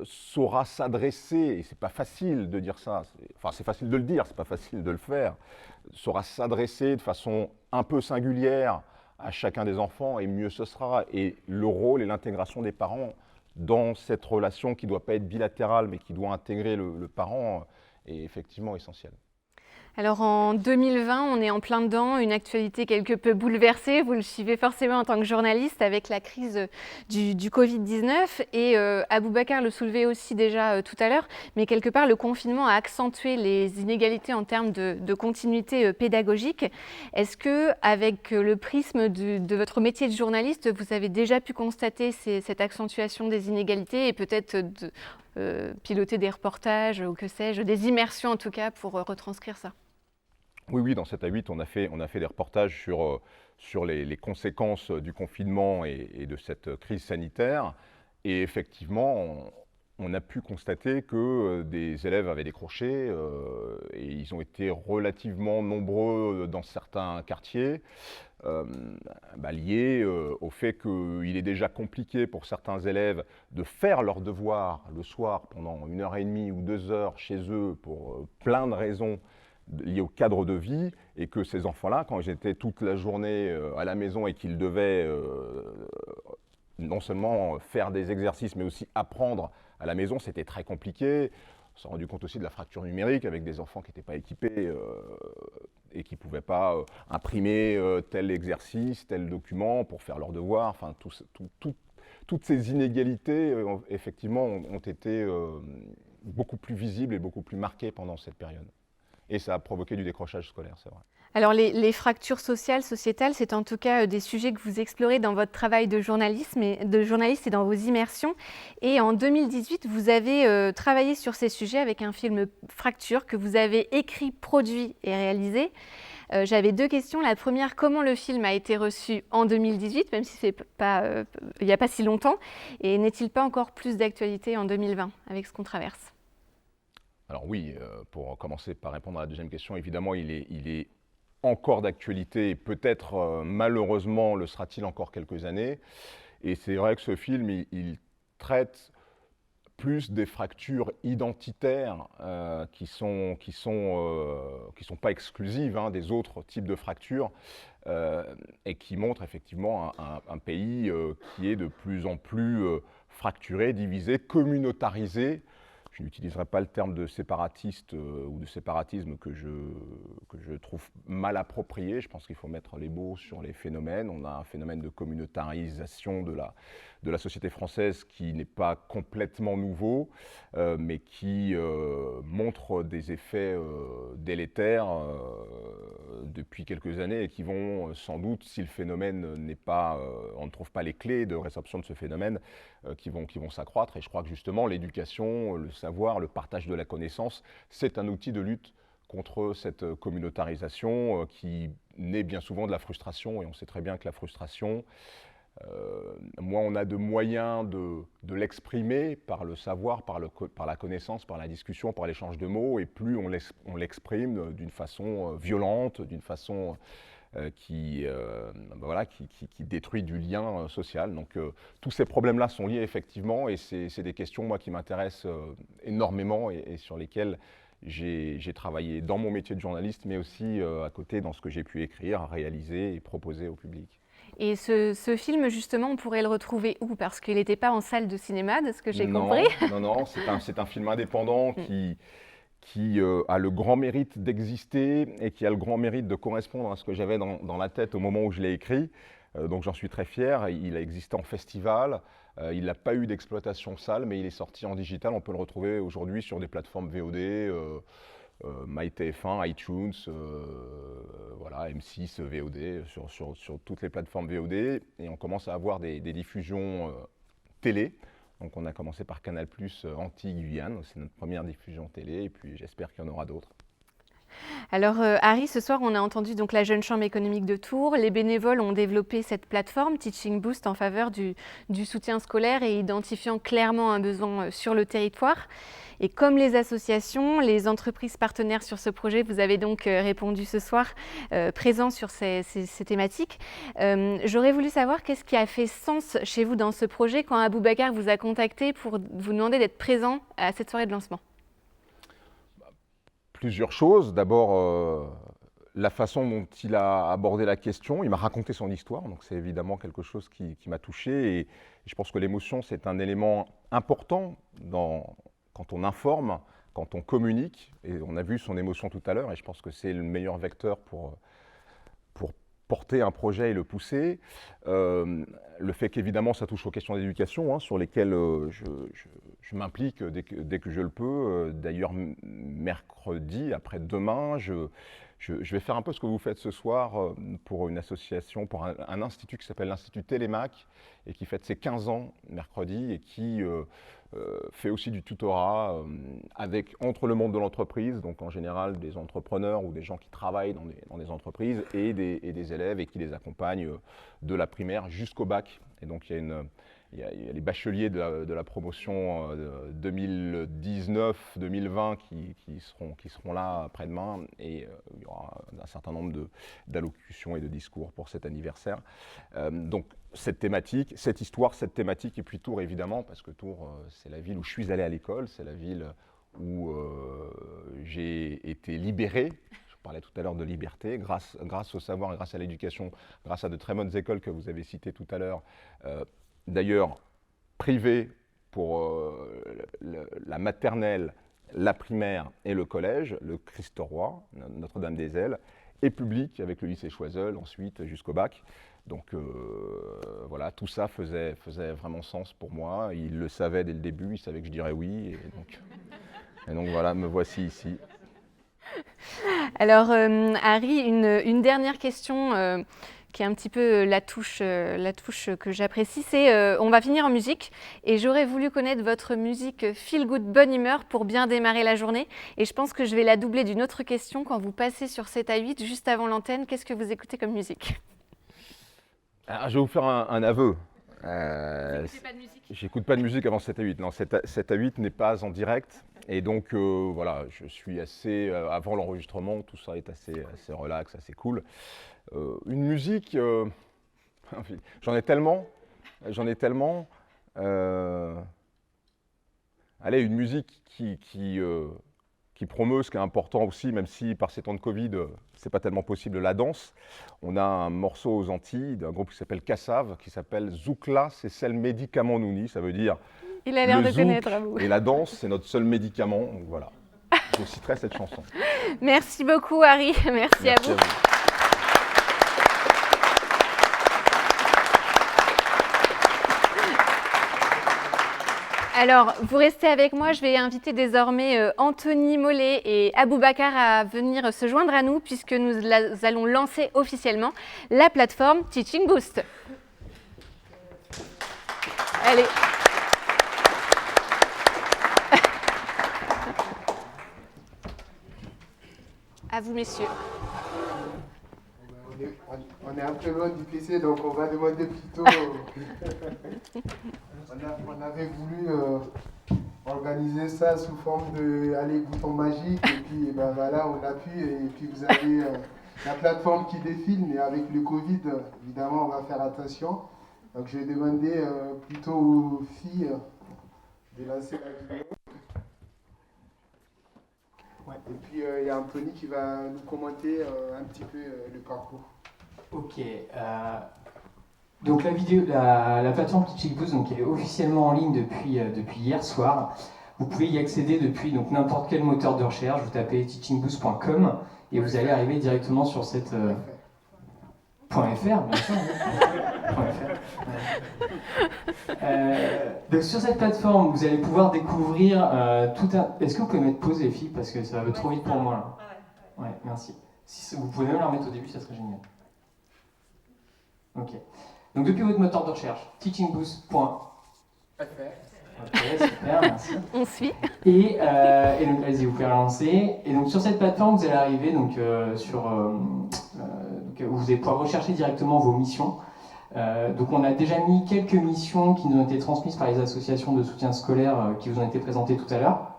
saura s'adresser, et ce n'est pas facile de dire ça, enfin c'est facile de le dire, ce n'est pas facile de le faire, saura s'adresser de façon un peu singulière à chacun des enfants, et mieux ce sera. Et le rôle et l'intégration des parents dans cette relation qui ne doit pas être bilatérale, mais qui doit intégrer le parent, est effectivement essentiel. Alors en 2020, on est en plein dedans, une actualité quelque peu bouleversée, vous le suivez forcément en tant que journaliste avec la crise du Covid-19 et Aboubacar le soulevait aussi déjà tout à l'heure, mais quelque part le confinement a accentué les inégalités en termes de continuité pédagogique. Est-ce que avec le prisme de votre métier de journaliste, vous avez déjà pu constater cette accentuation des inégalités et peut-être piloter des reportages ou que sais-je, des immersions en tout cas pour retranscrire ça? Oui, dans 7 à 8, on a fait des reportages sur les conséquences du confinement et de cette crise sanitaire. Et effectivement, on a pu constater que des élèves avaient décroché et ils ont été relativement nombreux dans certains quartiers, liés au fait qu'il est déjà compliqué pour certains élèves de faire leurs devoirs le soir pendant 1h30 ou 2 heures chez eux pour plein de raisons liés au cadre de vie, et que ces enfants-là, quand ils étaient toute la journée à la maison et qu'ils devaient non seulement faire des exercices, mais aussi apprendre à la maison, c'était très compliqué. On s'est rendu compte aussi de la fracture numérique avec des enfants qui n'étaient pas équipés et qui ne pouvaient pas imprimer tel exercice, tel document pour faire leurs devoirs. Enfin, toutes ces inégalités, effectivement, ont été beaucoup plus visibles et beaucoup plus marquées pendant cette période. et ça a provoqué du décrochage scolaire, c'est vrai. Alors les fractures sociales, sociétales, c'est en tout cas des sujets que vous explorez dans votre travail de journaliste et dans vos immersions. Et en 2018, vous avez travaillé sur ces sujets avec un film Fracture que vous avez écrit, produit et réalisé. J'avais 2 questions. La première, comment le film a été reçu en 2018, même si c'est pas, il n'y a pas si longtemps, et n'est-il pas encore plus d'actualité en 2020 avec ce qu'on traverse? Alors oui, pour commencer par répondre à la deuxième question, évidemment, il est encore d'actualité et peut-être malheureusement le sera-t-il encore quelques années. Et c'est vrai que ce film, il traite plus des fractures identitaires qui sont pas exclusives des autres types de fractures et qui montrent effectivement un pays qui est de plus en plus fracturé, divisé, communautarisé. Je n'utiliserai pas le terme de séparatiste ou de séparatisme que je trouve mal approprié. Je pense qu'il faut mettre les mots sur les phénomènes. On a un phénomène de communautarisation de la société française qui n'est pas complètement nouveau, mais qui montre des effets délétères depuis quelques années et qui vont sans doute, si le phénomène n'est pas, on ne trouve pas les clés de résorption de ce phénomène, qui vont s'accroître. Et je crois que justement l'éducation, le savoir, le partage de la connaissance, c'est un outil de lutte contre cette communautarisation qui naît bien souvent de la frustration. Et on sait très bien que la frustration, moins on a de moyens de l'exprimer par le savoir, par la connaissance, par la discussion, par l'échange de mots, et plus on l'exprime d'une façon violente, d'une façon qui détruit du lien social. Donc tous ces problèmes-là sont liés effectivement, et c'est des questions moi qui m'intéressent énormément et sur lesquelles j'ai travaillé dans mon métier de journaliste, mais aussi à côté dans ce que j'ai pu écrire, réaliser et proposer au public. Et ce film, justement, on pourrait le retrouver où? Parce qu'il n'était pas en salle de cinéma, de ce que j'ai compris. Non, c'est un film indépendant qui a le grand mérite d'exister et qui a le grand mérite de correspondre à ce que j'avais dans la tête au moment où je l'ai écrit. Donc j'en suis très fier. Il a existé en festival. Il n'a pas eu d'exploitation salle, mais il est sorti en digital. On peut le retrouver aujourd'hui sur des plateformes VOD, MyTF1, iTunes, voilà, M6, VOD, sur toutes les plateformes VOD. Et on commence à avoir des diffusions télé. Donc on a commencé par Canal+, Antilles-Guyane, c'est notre première diffusion télé, et puis j'espère qu'il y en aura d'autres. Alors Harry, ce soir on a entendu donc la Jeune Chambre économique de Tours. Les bénévoles ont développé cette plateforme Teaching Boost en faveur du soutien scolaire et identifiant clairement un besoin sur le territoire. Et comme les associations, les entreprises partenaires sur ce projet, vous avez donc répondu ce soir présents sur ces thématiques. J'aurais voulu savoir qu'est-ce qui a fait sens chez vous dans ce projet quand Aboubacar vous a contacté pour vous demander d'être présent à cette soirée de lancement. Plusieurs choses. D'abord, la façon dont il a abordé la question. Il m'a raconté son histoire, donc c'est évidemment quelque chose qui m'a touché. Et je pense que l'émotion, c'est un élément important quand on informe, quand on communique. Et on a vu son émotion tout à l'heure, et je pense que c'est le meilleur vecteur pour porter un projet et le pousser. Le fait qu'évidemment ça touche aux questions d'éducation sur lesquelles je m'implique dès que je le peux. D'ailleurs mercredi, après-demain, je vais faire un peu ce que vous faites ce soir pour une association, pour un institut qui s'appelle l'Institut Télémac et qui fête ses 15 ans mercredi et qui fait aussi du tutorat entre le monde de l'entreprise, donc en général des entrepreneurs ou des gens qui travaillent dans des entreprises et des élèves et qui les accompagnent de la primaire jusqu'au bac. Et donc il y a les bacheliers de la promotion 2019-2020 qui seront là après-demain, et il y aura un certain nombre d'allocutions et de discours pour cet anniversaire. Donc cette thématique, cette histoire, cette thématique, et puis Tours évidemment, parce que Tours c'est la ville où je suis allé à l'école, c'est la ville où j'ai été libéré. Je parlais tout à l'heure de liberté, grâce au savoir et grâce à l'éducation, grâce à de très bonnes écoles que vous avez citées tout à l'heure, d'ailleurs privées pour la maternelle, la primaire et le collège, le Christ-Roi, Notre-Dame-des-Ailes, et publiques avec le lycée Choiseul ensuite jusqu'au bac. Donc voilà, tout ça faisait vraiment sens pour moi. Il le savait dès le début, il savait que je dirais oui. Et donc voilà, me voici ici. Alors, Harry, une dernière question qui est un petit peu la touche que j'apprécie, c'est on va finir en musique et j'aurais voulu connaître votre musique feel good, bonne humeur pour bien démarrer la journée. Et je pense que je vais la doubler d'une autre question. Quand vous passez sur 7 à 8, juste avant l'antenne, qu'est-ce que vous écoutez comme musique? Alors, je vais vous faire un aveu. Vous n'écoutez pas de musique? J'écoute pas de musique avant 7 à 8. Non, 7 à 8 n'est pas en direct. Et donc, voilà, je suis assez. Avant l'enregistrement, tout ça est assez relax, assez cool. Une musique. J'en ai tellement. Allez, une musique qui promeut ce qui est important aussi, même si par ces temps de Covid, c'est pas tellement possible, la danse. On a un morceau aux Antilles d'un groupe qui s'appelle Kassav, qui s'appelle Zoukla, c'est celle médicament nouni, ça veut dire. Il a l'air de zouk connaître, à vous. Et la danse, c'est notre seul médicament. Donc voilà, je citerai cette chanson. Merci beaucoup, Harry. Merci à vous. Alors, vous restez avec moi, je vais inviter désormais Anthony Mollet et Aboubacar à venir se joindre à nous puisque nous allons lancer officiellement la plateforme Teaching Boost. Allez. À vous, messieurs. On est un peu loin du PC, donc on va demander plutôt. On avait voulu organiser ça sous forme de bouton magique, et puis ben voilà, on appuie, et puis vous avez la plateforme qui défile, mais avec le Covid, évidemment, on va faire attention. Donc je vais demander plutôt aux filles de lancer la vidéo. Ouais. Et puis il y a Anthony qui va nous commenter un petit peu le parcours. Ok. Donc la plateforme Teaching Boost donc, est officiellement en ligne depuis hier soir. Vous pouvez y accéder depuis n'importe quel moteur de recherche. Vous tapez teachingboost.com et vous allez arriver directement sur cette .fr, bien sûr. Donc sur cette plateforme, vous allez pouvoir découvrir tout un. Est-ce que vous pouvez mettre pause les filles parce que ça va trop vite pour moi là. Ouais, merci. Si vous pouvez même la remettre au début, ça serait génial. Ok. Donc depuis votre moteur de recherche, teachingboost.fr. Ok, super, merci. On suit. Et donc allez-y, vous pouvez relancer. Et donc sur cette plateforme, vous allez arriver donc où vous allez pouvoir rechercher directement vos missions. Donc on a déjà mis quelques missions qui nous ont été transmises par les associations de soutien scolaire qui vous ont été présentées tout à l'heure.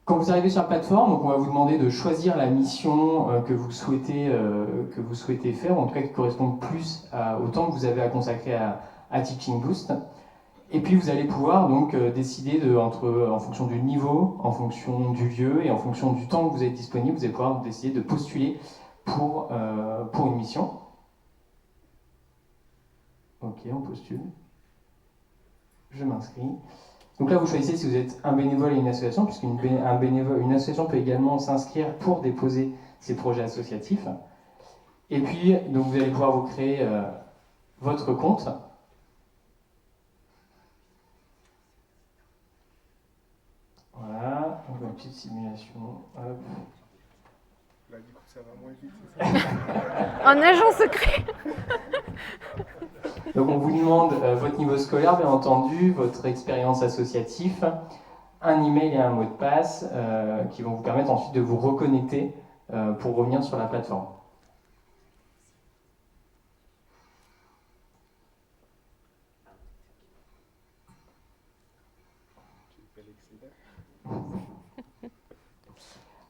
Quand vous arrivez sur la plateforme, donc on va vous demander de choisir la mission que vous souhaitez faire, ou en tout cas qui correspond plus au temps que vous avez à consacrer à Teaching Boost. Et puis vous allez pouvoir donc décider en fonction du niveau, en fonction du lieu et en fonction du temps que vous êtes disponible, vous allez pouvoir décider de postuler pour une mission. Ok, on postule. Je m'inscris. Donc là, vous choisissez si vous êtes un bénévole et une association, puisqu'une une association peut également s'inscrire pour déposer ses projets associatifs. Et puis, donc, vous allez pouvoir vous créer votre compte. Voilà, donc une petite simulation. Hop. Là, du coup, ça va moins vite, c'est ça? Un agent secret. Donc on vous demande votre niveau scolaire, bien entendu, votre expérience associative, un email et un mot de passe qui vont vous permettre ensuite de vous reconnecter pour revenir sur la plateforme.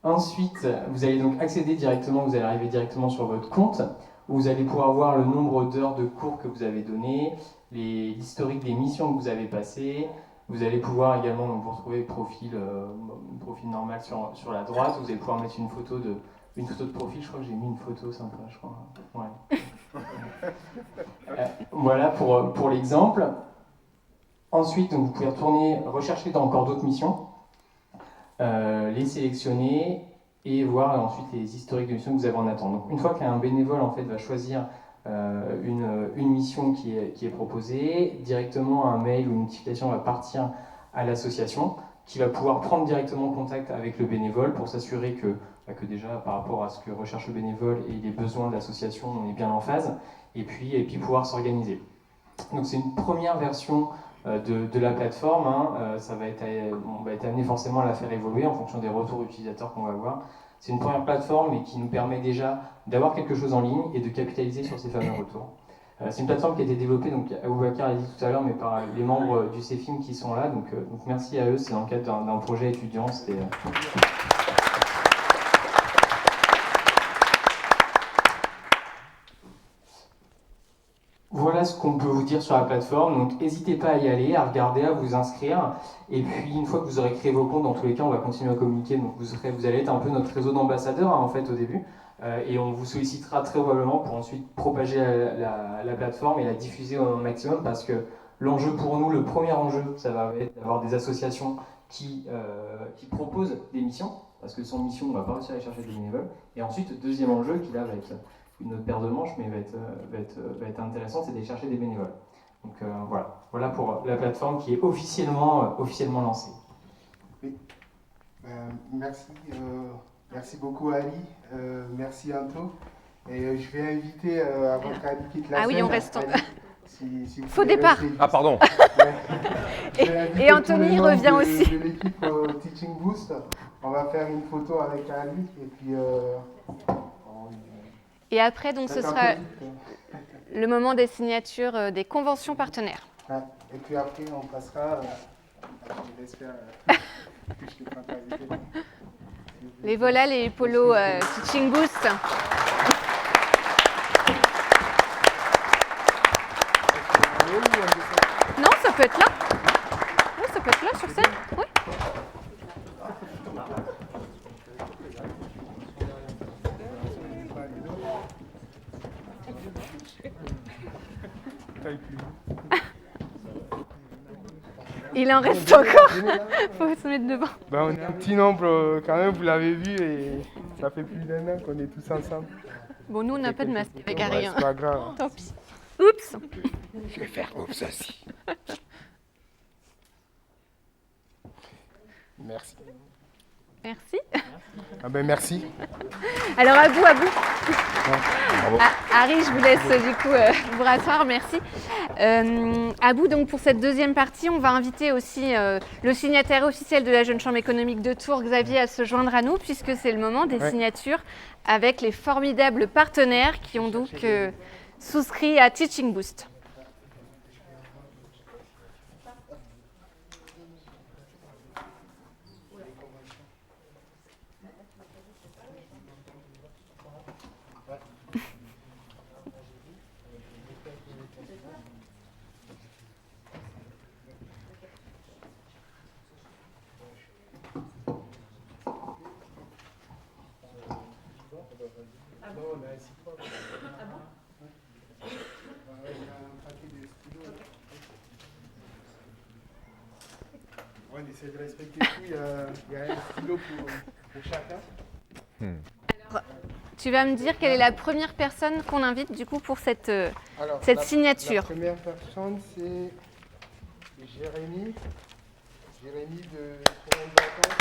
Ensuite, vous allez donc accéder directement, vous allez arriver directement sur votre compte, où vous allez pouvoir voir le nombre d'heures de cours que vous avez donné, l'historique des missions que vous avez passées. Vous allez pouvoir également donc, vous retrouver profil normal sur la droite. Vous allez pouvoir mettre une photo de profil. Je crois que j'ai mis une photo sympa, je crois. Ouais. Voilà pour l'exemple. Ensuite, donc, vous pouvez retourner rechercher encore d'autres missions, les sélectionner et voir ensuite les historiques de missions que vous avez en attente. Donc, une fois qu'un bénévole en fait, va choisir une mission qui est proposée, directement un mail ou une notification va partir à l'association qui va pouvoir prendre directement contact avec le bénévole pour s'assurer que déjà par rapport à ce que recherche le bénévole et les besoins de l'association, on est bien en phase, et puis pouvoir s'organiser. Donc c'est une première version de la plateforme, hein. On va être amené forcément à la faire évoluer en fonction des retours utilisateurs qu'on va avoir. C'est une première plateforme mais qui nous permet déjà d'avoir quelque chose en ligne et de capitaliser sur ces fameux retours. C'est une plateforme qui a été développée, donc Aboubacar l'a dit tout à l'heure, mais par les membres du CEFIM qui sont là, donc merci à eux, c'est dans le cadre d'un projet étudiant. Voilà ce qu'on peut vous dire sur la plateforme, donc n'hésitez pas à y aller, à regarder, à vous inscrire, et puis une fois que vous aurez créé vos comptes, dans tous les cas on va continuer à communiquer, donc vous allez être un peu notre réseau d'ambassadeurs en fait au début, et on vous sollicitera très probablement pour ensuite propager la plateforme et la diffuser au maximum, parce que l'enjeu pour nous, le premier enjeu, ça va être d'avoir des associations qui proposent des missions, parce que sans mission on ne va pas réussir à aller chercher des bénévoles, et ensuite le deuxième enjeu qui là va être une autre paire de manches, mais va être intéressant, c'est d'aller chercher des bénévoles. Donc voilà pour la plateforme qui est officiellement lancée. Oui. Merci beaucoup Ali, merci Anto. Et je vais inviter avant qu'Ali quitte la scène. Ah oui, on reste. Si Faux départ. Ah pardon. Et Anthony revient aussi. De l'équipe Teaching Boost, on va faire une photo avec Ali et puis. Et après, donc, ce sera le moment des signatures des conventions partenaires. Ouais. Et puis après, on passera, j'espère que je ne pas inviter. Les volats, les polos Teaching Boost. Non, ça peut être là. Oui, ça peut être là, sur scène. Oui. Il en reste encore. Faut se mettre devant. Ben, on est un petit nombre quand même, vous l'avez vu, et ça fait plus d'1 an qu'on est tous ensemble. Bon, nous on n'a pas de masque avec Harry. C'est pas grave. Tant pis. Oups. Je vais faire oups aussi. Merci. Merci. Ah ben merci. Alors à vous. Harry, je vous laisse du coup vous rasseoir, merci. À vous, donc pour cette deuxième partie, on va inviter aussi le signataire officiel de la Jeune Chambre économique de Tours, Xavier, à se joindre à nous, puisque c'est le moment des signatures avec les formidables partenaires qui ont donc souscrit à Teaching Boost. On essaie de respecter tout, il y a un stylo pour chacun. Alors, tu vas me dire quelle est la première personne qu'on invite du coup pour cette signature. La première personne, c'est Jérémy. Jérémy de Chemin de Vacances.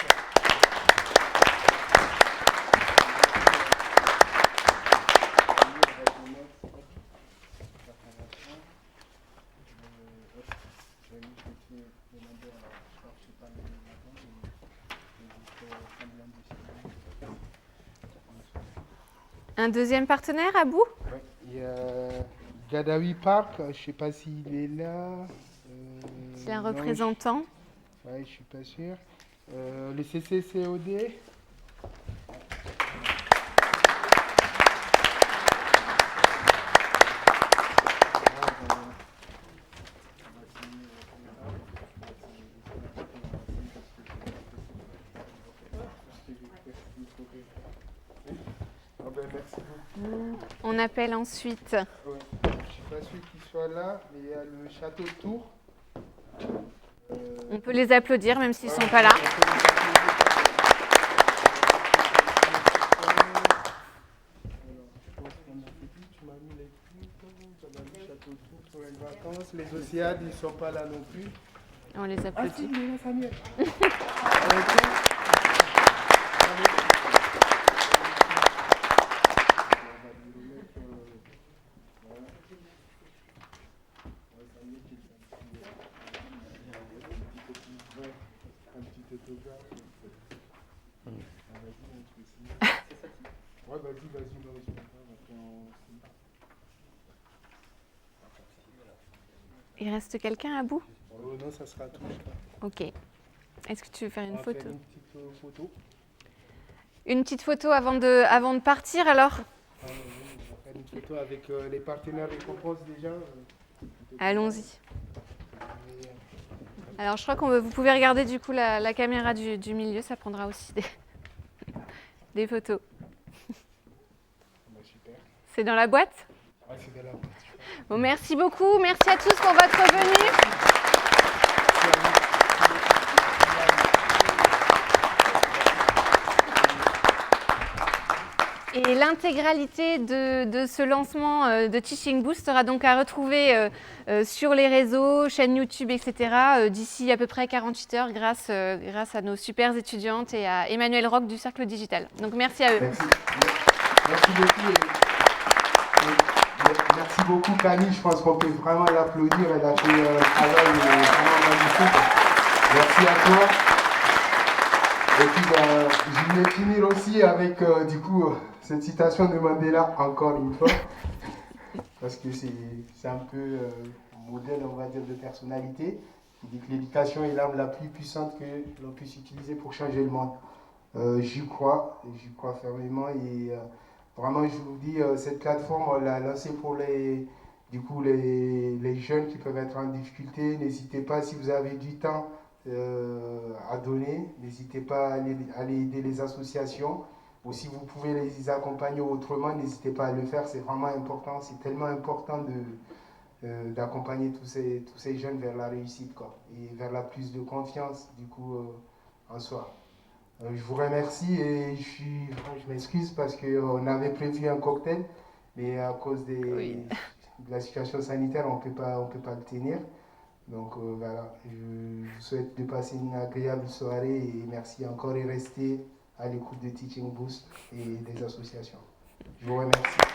Un deuxième partenaire, à bout? Oui, il y a Gadawi Park, je ne sais pas s'il est là. C'est un représentant. Oui, je ne suis pas sûr. Le CCCOD. On appelle ensuite. Oui. Je ne suis pas sûr qu'il soit là, mais il y a le château de Tours. On peut les applaudir même s'ils ne sont pas là. Les Océades, ils ne sont pas là non plus. On les applaudit. Ah si, Il reste quelqu'un à bout? Non, ça sera tout. Ok. Est-ce que tu veux faire une photo? Faire une petite photo. Une petite photo avant de partir alors? On va faire une photo avec les partenaires qu'on propose déjà. Allons-y. Alors je crois vous pouvez regarder du coup la caméra du milieu, ça prendra aussi des photos. Super. C'est dans la boîte? Ouais, c'est dans la boîte. Bon, merci beaucoup, merci à tous pour votre venue. Et l'intégralité de ce lancement de Teaching Boost sera donc à retrouver sur les réseaux, chaîne YouTube, etc. D'ici à peu près 48 heures grâce à nos super étudiantes et à Emmanuel Roch du Cercle Digital. Donc merci à eux. Merci beaucoup. Merci beaucoup Camille, je pense qu'on peut vraiment l'applaudir, elle a fait un travail vraiment magnifique. Merci à toi. Et puis je vais finir aussi avec du coup cette citation de Mandela encore une fois, parce que c'est un peu un modèle, on va dire, de personnalité, qui dit que l'éducation est l'arme la plus puissante que l'on puisse utiliser pour changer le monde. J'y crois fermement et vraiment je vous dis, cette plateforme on l'a lancée pour les jeunes qui peuvent être en difficulté. N'hésitez pas, si vous avez du temps à donner, n'hésitez pas à aller aider les associations. Ou si vous pouvez les accompagner autrement, n'hésitez pas à le faire, c'est vraiment important, c'est tellement important d'accompagner tous ces jeunes vers la réussite, quoi, et vers la plus de confiance du coup en soi. Je vous remercie et je m'excuse parce qu'on avait prévu un cocktail, mais à cause de la situation sanitaire, on peut pas le tenir. Donc voilà, je vous souhaite de passer une agréable soirée et merci encore et restez à l'écoute de Teaching Boost et des associations. Je vous remercie.